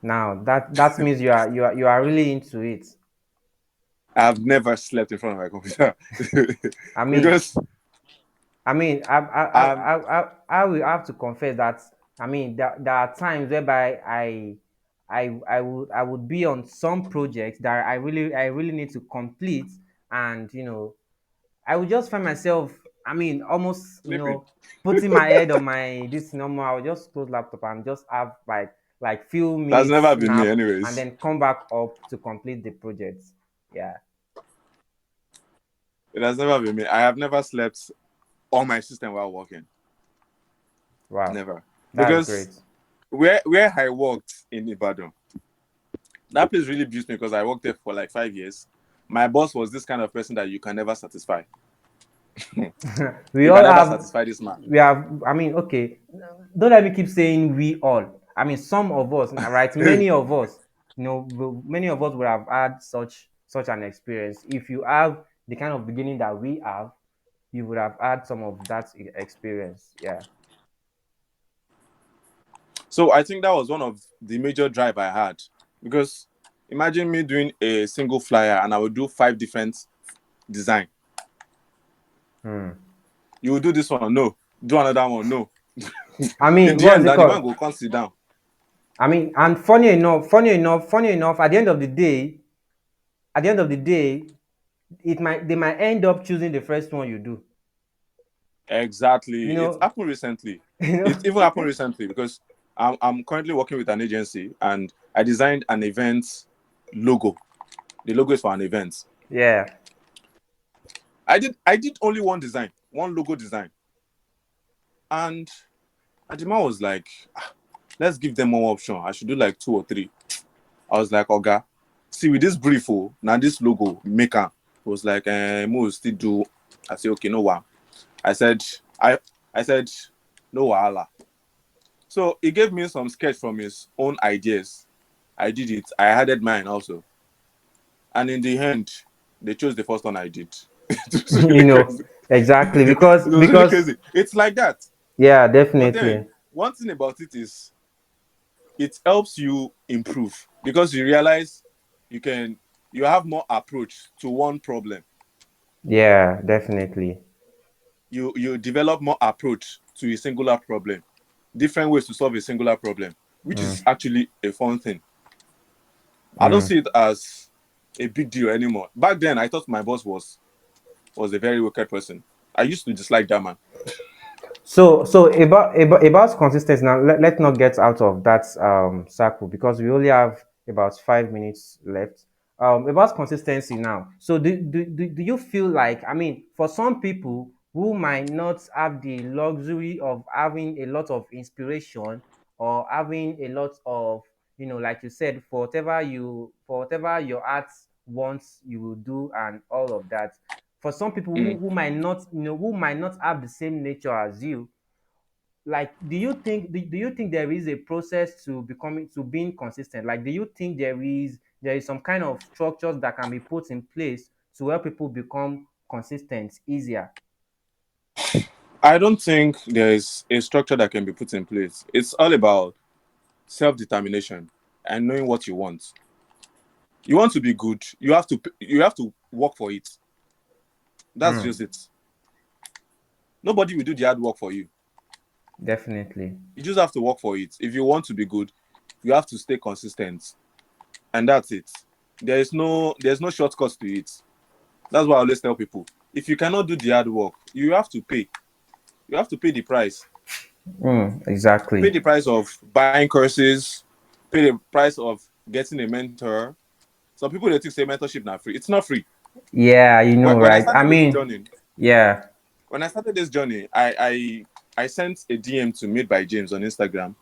Now that means you are really into it. I have never slept in front of my computer I mean, because um I will have to confess that, I mean, there are times whereby I would be on some projects that I really need to complete, and I would just find myself I mean, almost, Sleeping. putting my head on my this normal. I'll just close laptop and just have like few That's minutes never been me, nap and anyways. then come back up to complete the project. Yeah. It has never been me. I have never slept on my system while working. Wow. Never. That's Because great. where I worked in Ibadan, that place really built me because I worked there for like 5 years. My boss was this kind of person that you can never satisfy. we You can all never have satisfy this man. we have I mean, okay, don't let me keep saying we all. I mean, some of us, right? Many of us, many of us would have had such an experience. If you have the kind of beginning that we have, you would have had some of that experience. Yeah. So I think that was one of the major drive I had. Because imagine me doing a single flyer and I would do 5 different design. Hmm. You will do this one, no. Do another one, no. I In mean, the what's end, it that the man called? will come sit down. I mean, and funny enough, at the end of the day, they might end up choosing the first one you do. Exactly. You It know, happened recently. you know. It even happened recently because I'm currently working with an agency and I designed an event logo. The logo is for an event. Yeah. I did only one design, one logo design. And Adima was like, "Ah, let's give them more option. I should do like 2 or 3." I was like, Oga, see with this brief, oh, now this logo maker was like, we'll still do. I said, okay, no one. I said, I I said, no wahala. So he gave me some sketch from his own ideas. I did it. I added mine also. And in the end, they chose the first one I did. It was you really know crazy. exactly, It was really because crazy. It's like that. yeah, But then definitely. one thing about it is it helps you improve because you realize you can you have more approach to one problem. Yeah, definitely. You develop more approach to a singular problem, different ways to solve a singular problem, which is Mm, actually a fun thing. I don't mm. see it as a big deal anymore. Back then, I thought my boss was a very wicked person. I used to dislike that man. So about consistency now. Let's not get out of that circle because we only have about 5 minutes left. About consistency now. So do you feel like, I mean, for some people who might not have the luxury of having a lot of inspiration or having a lot of, like you said, for whatever your art wants, you will do and all of that. For some people Mm. who might not, who might not have the same nature as you, like, do you think there is a process to becoming to being consistent? Like, do you think there is some kind of structures that can be put in place to help people become consistent easier? I don't think there is a structure that can be put in place. It's all about self-determination and knowing what you want. You want to be good, you have to work for it. That's Hmm. just it. Nobody will do the hard work for you. Definitely. You just have to work for it. If you want to be good, you have to stay consistent, and that's it. There's no shortcuts to it. That's why I always tell people: if you cannot do the hard work, you have to pay. You have to pay the price. Exactly. Pay the price of buying courses. Pay the price of getting a mentor. Some people they think say mentorship not free. It's not free. Yeah, When I right? I started this mean, journey, yeah. I sent a DM to Made by James on Instagram,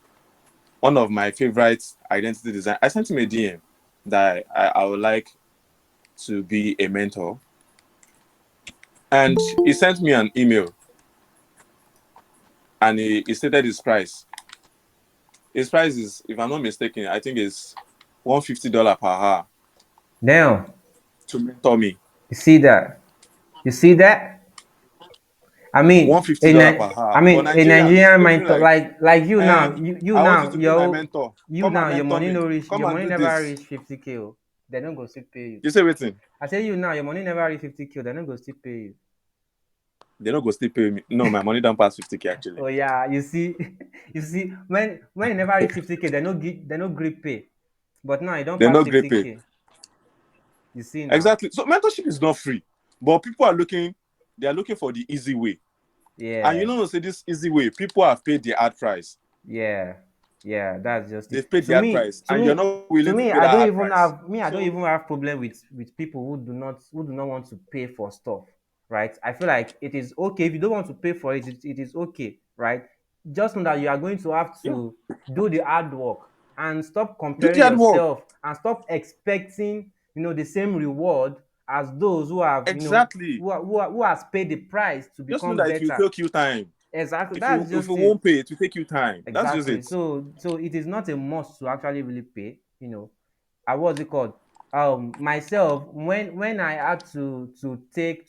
one of my favorite identity design. I sent him a DM that I would like to be a mentor, and he sent me an email and he stated his price. His price is, if I'm not mistaken, I think it's $150 per hour Now, to mentor me. you see that? You see that? I One mean, fifty dollar per hour for A Nigerians. Nigerian People be mentor, like, like you now, I want you to be my mentor. Come and your mentor money me. no reach, Come your and money do never this. reach 50K. Oh. They don't go still pay you. You say waiting. I say you now, your money never reach 50K. They don't go still pay you. They don't go still pay me. No, my money don't pass 50K actually. Oh yeah, you see, you see, when you never reach 50K, they no grip pay. But now you don't They're pass not great pay. 50K. You see now. Exactly. So mentorship is not free, but people are looking. They are looking for the easy way. And you Yeah, know, say this easy way, people have paid the ad price. yeah, yeah. That's just it. They've paid To the ad me, price, to and you're me, not willing to to pay me, that I ad don't even price. have me. I don't So even have problem with people who do not want to pay for stuff, right? I feel like it is okay if you don't want to pay for it. It is okay, right? Just know that you are going to have yeah, to do the hard work and stop do comparing the ad work. yourself and stop expecting the same reward as those who have Exactly. who has paid the price to Just know become that it will better. take you time. Exactly. If That's you just it. won't pay, it will take you time. That's just Exactly. it. So it is not a must to actually really pay. What's it called? Myself, when I had to take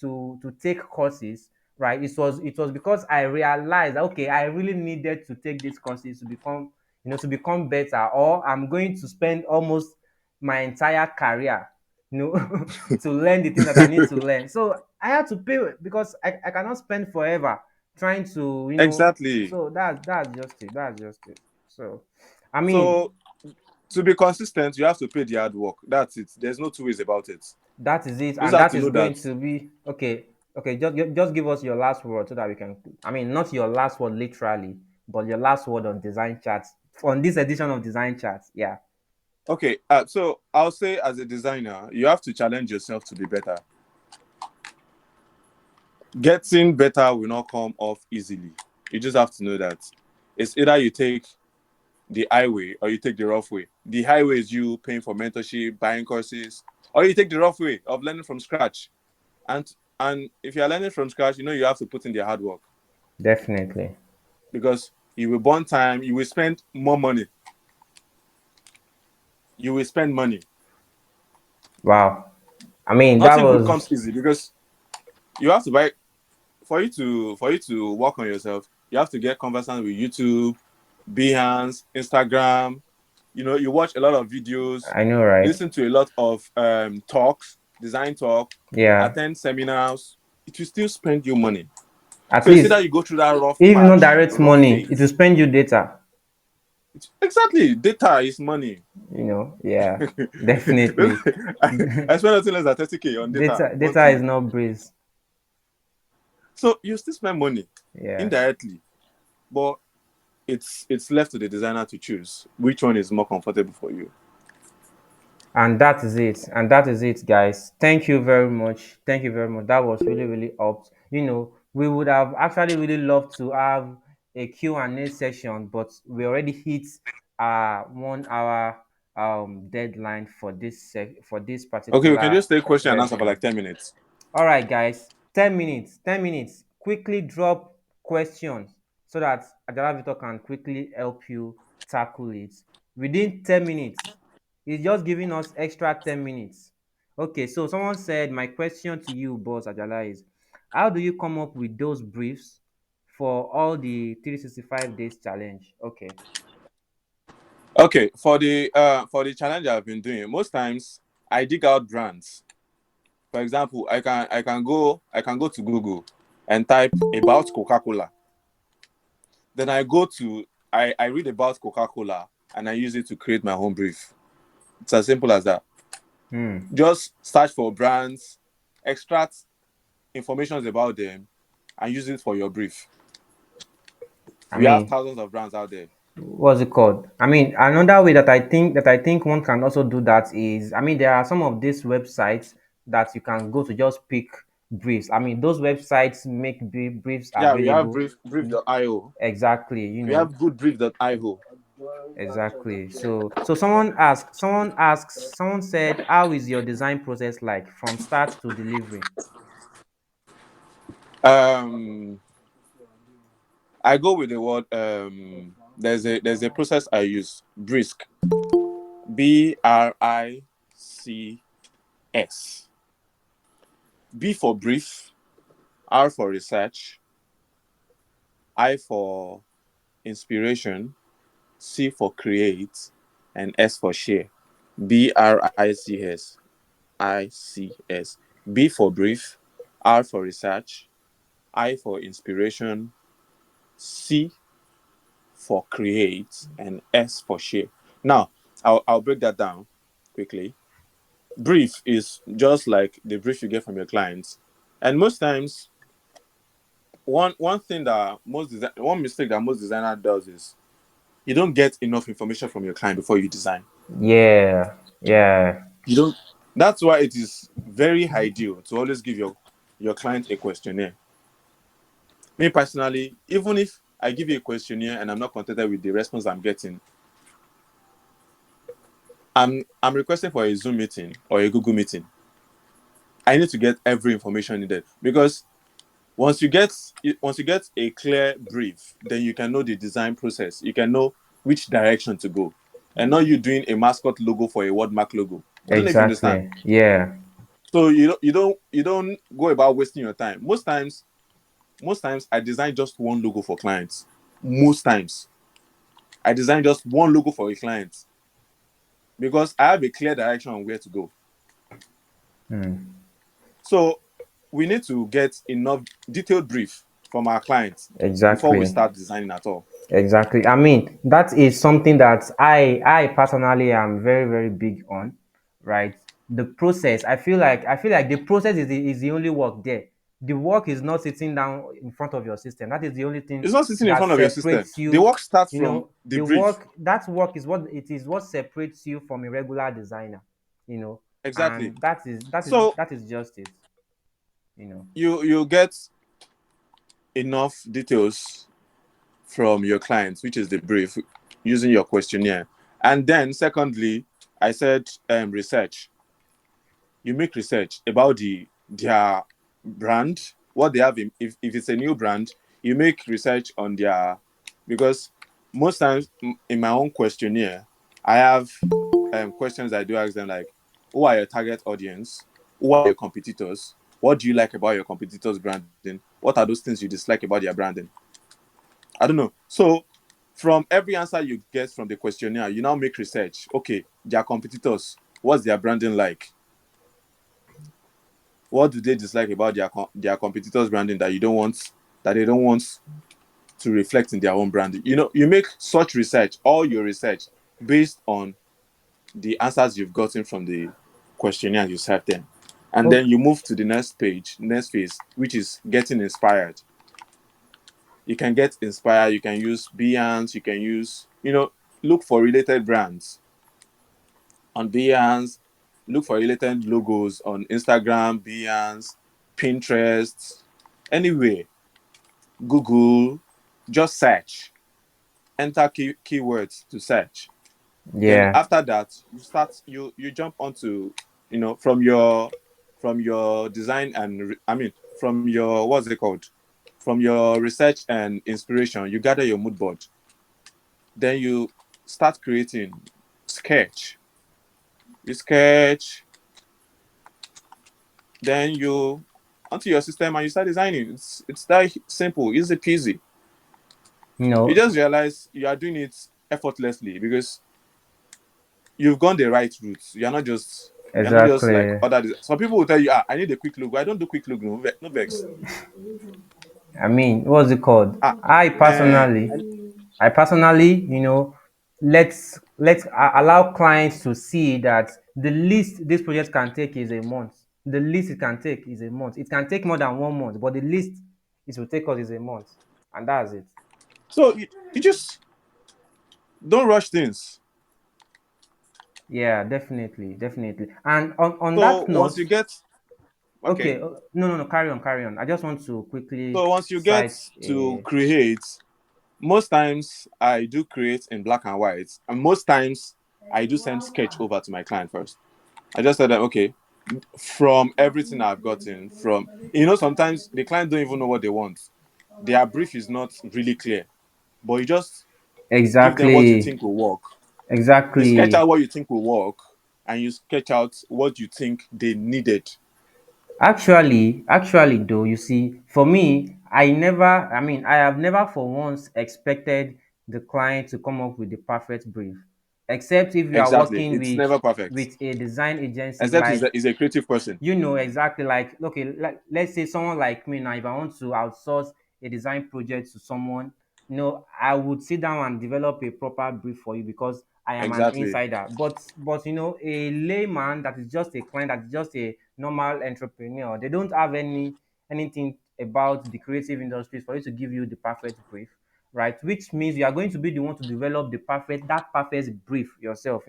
courses, right? It was because I realized that, okay, I really needed to take these courses to become better, or I'm going to spend almost my entire career, to learn the thing that I need to learn. So I had to pay because I cannot spend forever trying to. Exactly. So that's just it. That's just it. So, I mean, So to be consistent, you have to pay the hard work. That's it. There's no two ways about it. that is it, You just and have that to is know that. going to be okay. Okay, just give us your last word so that we can. I mean, not your last word literally, but your last word on design charts on this edition of design charts. Yeah, Okay, so I'll say as a designer, you have to challenge yourself to be better. Getting better will not come off easily. You just have to know that. It's either you take the highway or you take the rough way. The highway is you paying for mentorship, buying courses, or you take the rough way of learning from scratch. And if you are learning from scratch, you know you have to put in the hard work definitely. because you will burn time, you will spend more money, you will spend money. Wow. I mean, that Nothing good was. comes easy because you have to buy for you to work on yourself. You have to get conversant with YouTube, Behance, Instagram. You know, you watch a lot of videos, I know, right? listen to a lot of talks, design talk, Yeah. attend seminars. It will still spend you money. At So it's least, either you go through that rough if not patch, direct rough money, it will phase. spend you data. Exactly, data is money. Yeah, I, definitely. I spend nothing less than 30K on data Data monthly. is not breeze. So you still spend money Yeah. indirectly, but it's left to the designer to choose which one is more comfortable for you. And that is it. And that is it, guys. Thank you very much. Thank you very much. That was really, really helped. We would have actually really loved to have a Q&A session, but we already hit 1 hour deadline for this Okay, we can particular just take question and answer for like session. 10 minutes. All right, guys. 10 minutes. 10 minutes. Quickly drop questions so that Ajala Victor can quickly help you tackle it within 10 minutes. He's just giving us extra 10 minutes. Okay, so someone said, my question to you, boss Ajala, is how do you come up with those briefs for all the 365 days challenge? Okay. Okay, for the challenge I've been doing, most times I dig out brands. For example, I can go to Google and type about Coca-Cola. Then I read about Coca-Cola and I use it to create my own brief. It's as simple as that. Hmm. Just search for brands, extract information about them, and use it for your brief. I We have mean, thousands of brands out there. what's it called? I mean, another way that I think one can also do that is, I mean, there are some of these websites that you can go to just pick briefs. I mean, those websites make briefs Yeah, we have available. brief.io. Exactly, We have good brief.io. exactly. So someone said, how is your design process like from start to delivery? Um, I go with the word. There's a process I use. Brisk. BRICS. B for brief. R for research. I for inspiration. C for create, and S for share. BRICS. B for brief. R for research. I for inspiration. C for create, and S for share. Now, I'll break that down quickly. Brief is just like the brief you get from your clients. And most times, one thing that one mistake that most designer does is you don't get enough information from your client before you design. Yeah, yeah, You don't. That's why it is very ideal to always give your client a questionnaire. Me personally, even if I give you a questionnaire and I'm not contented with the response I'm getting, I'm requesting for a Zoom meeting or a Google meeting. I need to get every information needed because once you get a clear brief, then you can know the design process. You can know which direction to go, and not you doing a mascot logo for a wordmark logo. I don't know if you understand. exactly. Yeah. So you don't go about wasting your time. Most times I design just one logo for clients. Most times I design just one logo for a client because I have a clear direction on where to go. Hmm. So we need to get enough detailed brief from our clients before we Exactly. start designing at all. Exactly. I mean, that is something that I personally am very very big on, right? The process. I feel like the process is the only work there. The work is not sitting down in front of your system. That is the only thing It's not sitting in that front of your system. separates The you. work starts You from know, the the brief. work that work is what separates you from a regular designer. You know, Exactly. and that is that is So that is just it. You know. you get enough details from your clients, which is the brief, using your questionnaire. And then secondly, I said research. You make research about their brand, what they have. If it's a new brand, you make research on their, because most times in my own questionnaire, I have questions I do ask them like, who are your target audience? Who are your competitors? What do you like about your competitors' branding? What are those things you dislike about their branding? I don't know. So from every answer you get from the questionnaire, you now make research. Okay, their competitors, what's their branding like? What do they dislike about their competitors' branding that they don't want to reflect in their own branding? You make such research, all your research, based on the answers you've gotten from the questionnaire you served them. And then Okay. you move to the next phase, which is getting inspired. You can get inspired, you can use Behance, you can use, look for related brands on Behance, look for related logos on Instagram, Behance, Pinterest, anywhere, Google, just search, enter keywords to search. Then Yeah. after that, you jump onto, from your design and I mean from your, what's it called? From your research and inspiration, you gather your mood board. Then you start creating sketch. You sketch, then you onto your system and you start designing. It's that simple, easy peasy. You You know. just realize you are doing it effortlessly because you've gone the right route. You're not just like Exactly. other. Some people will tell you, I need a quick logo. I don't do quick logo. No, no vex. I mean, what's it called? Ah, I personally, and I personally, allow clients to see that the least this project can take is a month. The least it can take is a month. It can take more than 1 month, but the least it will take us is a month, and that's it. so you just don't rush things. Yeah, definitely, definitely. And on So that once note, you get okay, okay, no, no, no, carry on, carry on. I just want to quickly so once you get cite to a create, most times I do create in black and white, and most times I do send sketch over to my client first. I just said that, okay, from everything I've gotten from, sometimes the client don't even know what they want. Their brief is not really clear, but you just give them what you exactly, think will work. You sketch exactly. out what you think will work, and you sketch out what you think they needed. Actually, though, you see, for me, I have never for once expected the client to come up with the perfect brief, except if you are Exactly, working it's with never perfect, a design agency. except Like, he's a creative person. exactly, like, okay, let's say someone like me now, if I want to outsource a design project to someone, I would sit down and develop a proper brief for you because I am an Exactly. insider. But a layman that is just a client, that is just a normal entrepreneur, they don't have anything about the creative industries for you to give you the perfect brief, right? Which means you are going to be the one to develop that perfect brief yourself.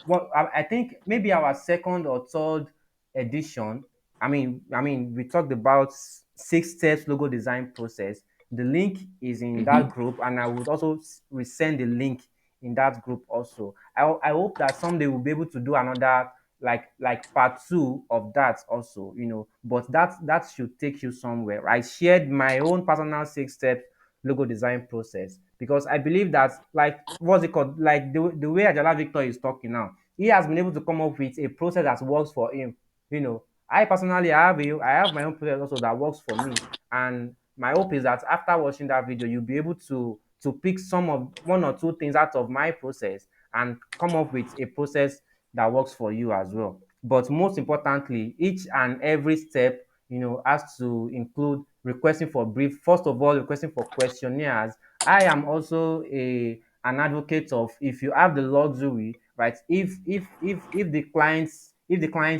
Well, I think maybe our second or third edition. We talked about six steps logo design process. The link is in Mm-hmm. that group, and I would also resend the link in that group also. I hope that someday we'll be able to do another like part two of that also. But that should take you somewhere. I shared my own personal six steps logo design process because I believe that, like, what's it called, like the way Ajala Victor is talking now, he has been able to come up with a process that works for him. I personally, I have my own process also that works for me, and my hope is that after watching that video, you'll be able to pick some of one or two things out of my process and come up with a process that works for you as well. But most importantly, each and every step, has to include requesting for brief. First of all, requesting for questionnaires. I am also a an advocate of, if you have the luxury, right? If the clients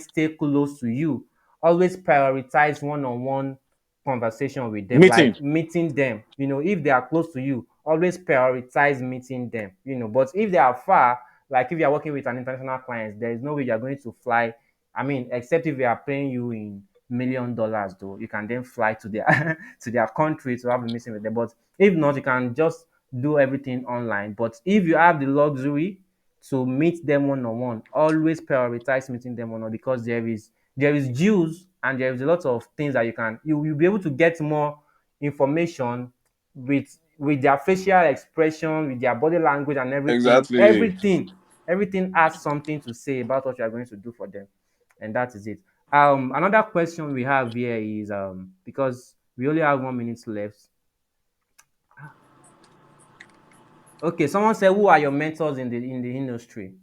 stay close to you, always prioritize one-on-one conversation with them, Meeting. like meeting them. If they are close to you, always prioritize meeting them. But if they are far, like if you are working with an international client, there is no way you are going to fly. Except if they are paying you in $1 million, though, you can then fly to their to their country to have a meeting with them. But if not, you can just do everything online. But if you have the luxury to meet them one on one, always prioritize meeting them one on one, because there is juice, and there is a lot of things that you'll be able to get more information with their facial expression, with their body language and everything. Exactly. Everything has something to say about what you are going to do for them, and that is it. Another question we have here is, because we only have 1 minute left. Okay, someone said, who are your mentors in the industry?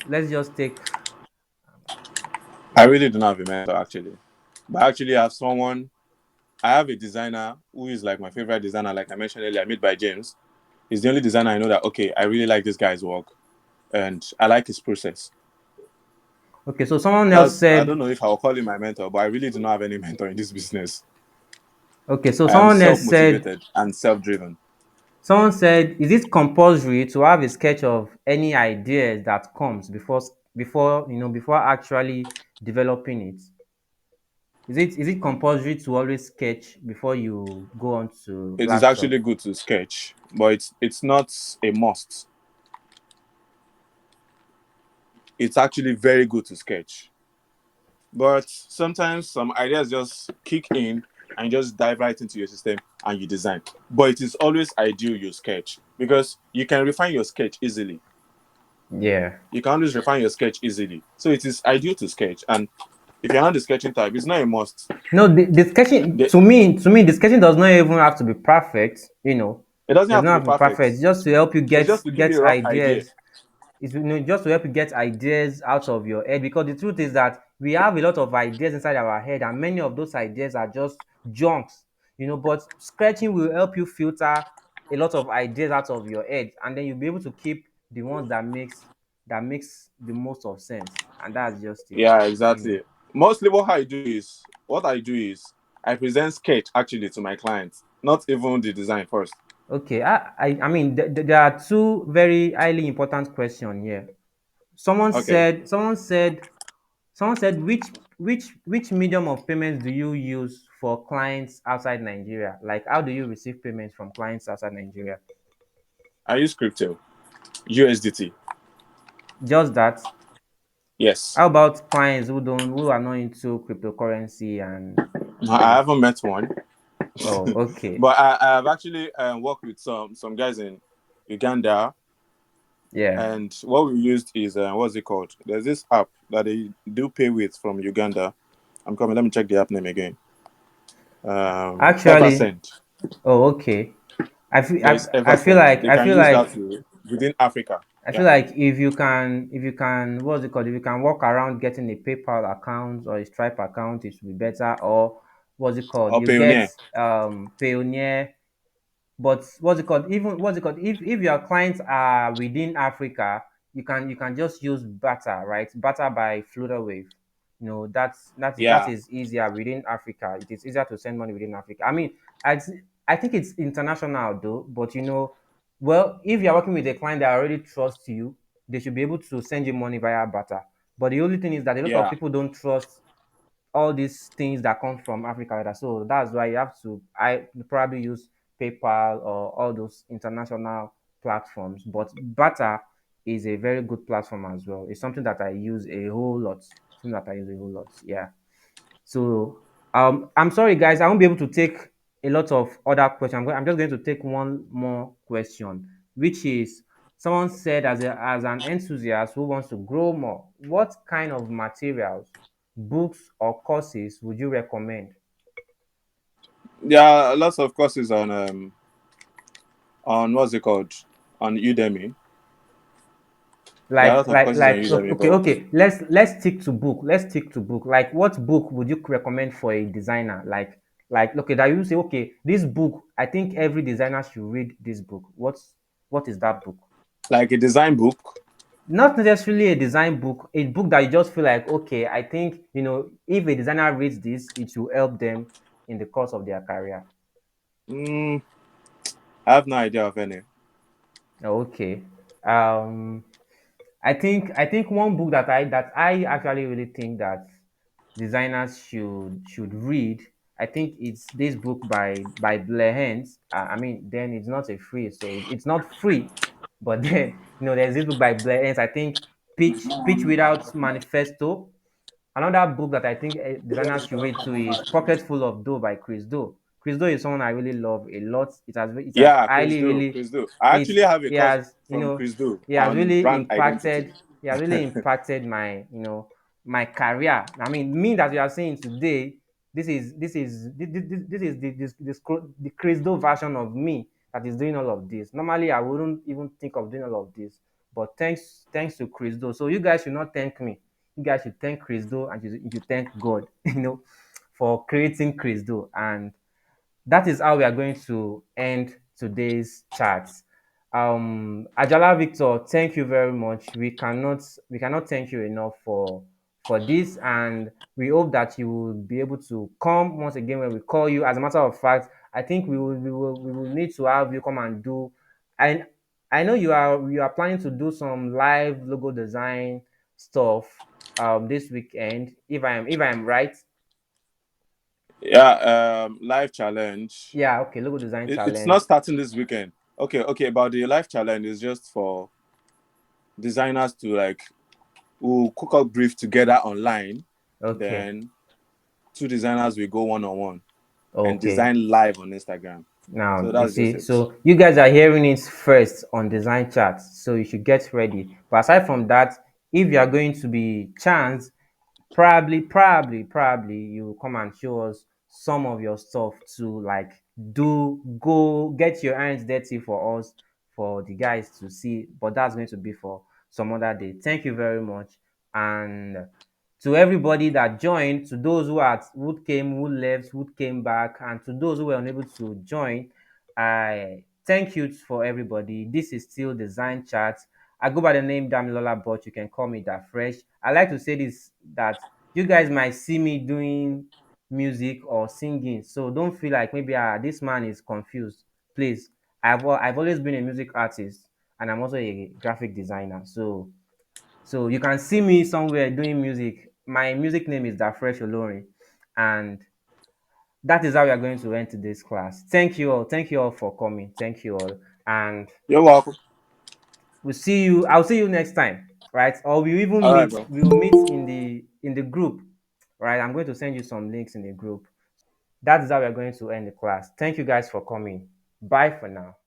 Let's just take. I really don't have a mentor actually, but I actually have someone. I have a designer who is like my favorite designer, like I mentioned earlier, made by James. He's the only designer I know that okay, I really like this guy's work and I like his process. Okay, so someone else That's I don't said. know if I'll call him my mentor, but I really do not have any mentor in this business. Okay, so I am someone self else said. motivated and self driven. Someone said, is it compulsory to have a sketch of any ideas that comes before actually developing it? Is it compulsory to always sketch before you go on to It is laptop? actually good to sketch, but it's not a must. It's actually very good to sketch. But sometimes some ideas just kick in and just dive right into your system and you design. But it is always ideal you sketch because you can refine your sketch easily. Yeah. You can always refine your sketch easily. So it is ideal to sketch. And if you're not the sketching type, it's not a must. No, the sketching, The, to me, the sketching does not even have to be perfect. it doesn't It does have to not be have to be perfect. perfect. It's just to help you It's get just to give you get a rough idea. ideas. It's just to help you get ideas out of your head, because the truth is that we have a lot of ideas inside our head, and many of those ideas are just junks. But sketching will help you filter a lot of ideas out of your head, and then you'll be able to keep the ones that makes the most of sense, and that's just it. Yeah, you know exactly. Mostly what I do is I present sketch actually to my clients, not even the design first. Okay, there are two very highly important questions here. Someone Okay. said, someone said, someone said, which medium of payments do you use for clients outside Nigeria? Like, how do you receive payments from clients outside Nigeria? I use crypto, USDT. Just that. Yes. How about clients who are not into cryptocurrency and I haven't everything? met one, Oh, okay. but I have actually worked with some guys in Uganda, Yeah. and what we used is what's it called? There's this app that they do pay with from Uganda. I'm coming. Let me check the app name again. Ever Actually, sent. oh, okay. I feel There is I Ever feel sent. like They I can feel use that like within Africa. I Yeah. feel like if you can, what's it called? If you can walk around getting a PayPal account or a Stripe account, it should be better. Or what's it called? Or You get Payoneer. Payoneer. But what's it called? Even what's it called? If your clients are within Africa, you can just use Barter, right? Barter by Flutterwave. That Yeah, is easier within Africa. It is easier to send money within Africa. I mean, I think it's international though, but well, if you're working with a client that already trusts you, they should be able to send you money via barter. But the only thing is that a lot of yeah. people don't trust all these things that come from Africa. Like that. So that's why you have to I probably use PayPal or all those international platforms. But barter is a very good platform as well. It's something that I use a whole lot. Something that I use a whole lot. Yeah. So I'm sorry guys, I won't be able to take a lot of other questions. I'm just going to take one more question, which is someone said as an enthusiast who wants to grow more, what kind of materials, books or courses would you recommend? There are lots of courses on what's it called, on Udemy. There are a lot of courses on Okay, Udemy, okay, but okay. Let's stick to book. Let's stick to book. Like, what book would you recommend for a designer? Okay, that you say, okay, this book. I think every designer should read this book. What is that book? like a design book. Not necessarily a design book. A book that you just feel like, okay, I think if a designer reads this, it will help them in the course of their career. Mm, I have no idea of any. Okay. Um, I think one book that I actually really think that designers should read. I think it's this book by Blair Hens. I mean, then it's not a free, so it's not free, but then there's this book by Blair Hens. I think Pitch Without Manifesto. Another book that I think designers should read too is Pocket Full of Dough by Chris Do. Chris Do is someone I really love a lot. It has Yeah, Chris highly Do. really Chris Do. I it's actually have a he course has from Chris Do he has on really brand identity. impacted my my career. I mean, me that you are seeing today, this is the Chris Do version of me that is doing all of this. Normally I wouldn't even think of doing all of this, but thanks to Chris Do. So you guys should not thank me. You guys should thank Chris Do, and you thank God, for creating Chris Do. And that is how we are going to end today's chat. Ajala Victor, thank you very much. We cannot thank you enough for this, and we hope that you will be able to come once again when we call you. As a matter of fact, I think we will need to have you come and do. And I know you are planning to do some live logo design stuff this weekend. If I am right. Yeah, life challenge. Yeah, okay, logo design It's not challenge. starting this weekend. Okay, okay. About the life challenge is just for designers to like who cook up brief together online. Okay. Then two designers will go one on one and Okay. design live on Instagram. So Now, you that's just see, it. so you guys are hearing it first on design charts, so you should get ready. But aside from that, if you are going to be chance, probably you come and show us some of your stuff to like do go get your hands dirty for us, for the guys to see. But that's going to be for some other day. Thank you very much. And to everybody that joined, to those who came, who left, who came back, and to those who were unable to join, I thank you for everybody. This is still Design Chat. I go by the name Damilola, but you can call me that fresh. I like to say this, that you guys might see me doing music or singing, so don't feel like maybe this man is confused. Please, I've always been a music artist, and I'm also a graphic designer. So you can see me somewhere doing music. My music name is Dafresh Olorin, and that is how we are going to end today's class. Thank you all. Thank you all for coming. Thank you all, and You're welcome. we'll see you. I'll see you next time, right? Or we even All right, meet. bro. We will meet in the group, right? I'm going to send you some links in the group. That is how we are going to end the class. Thank you guys for coming. Bye for now.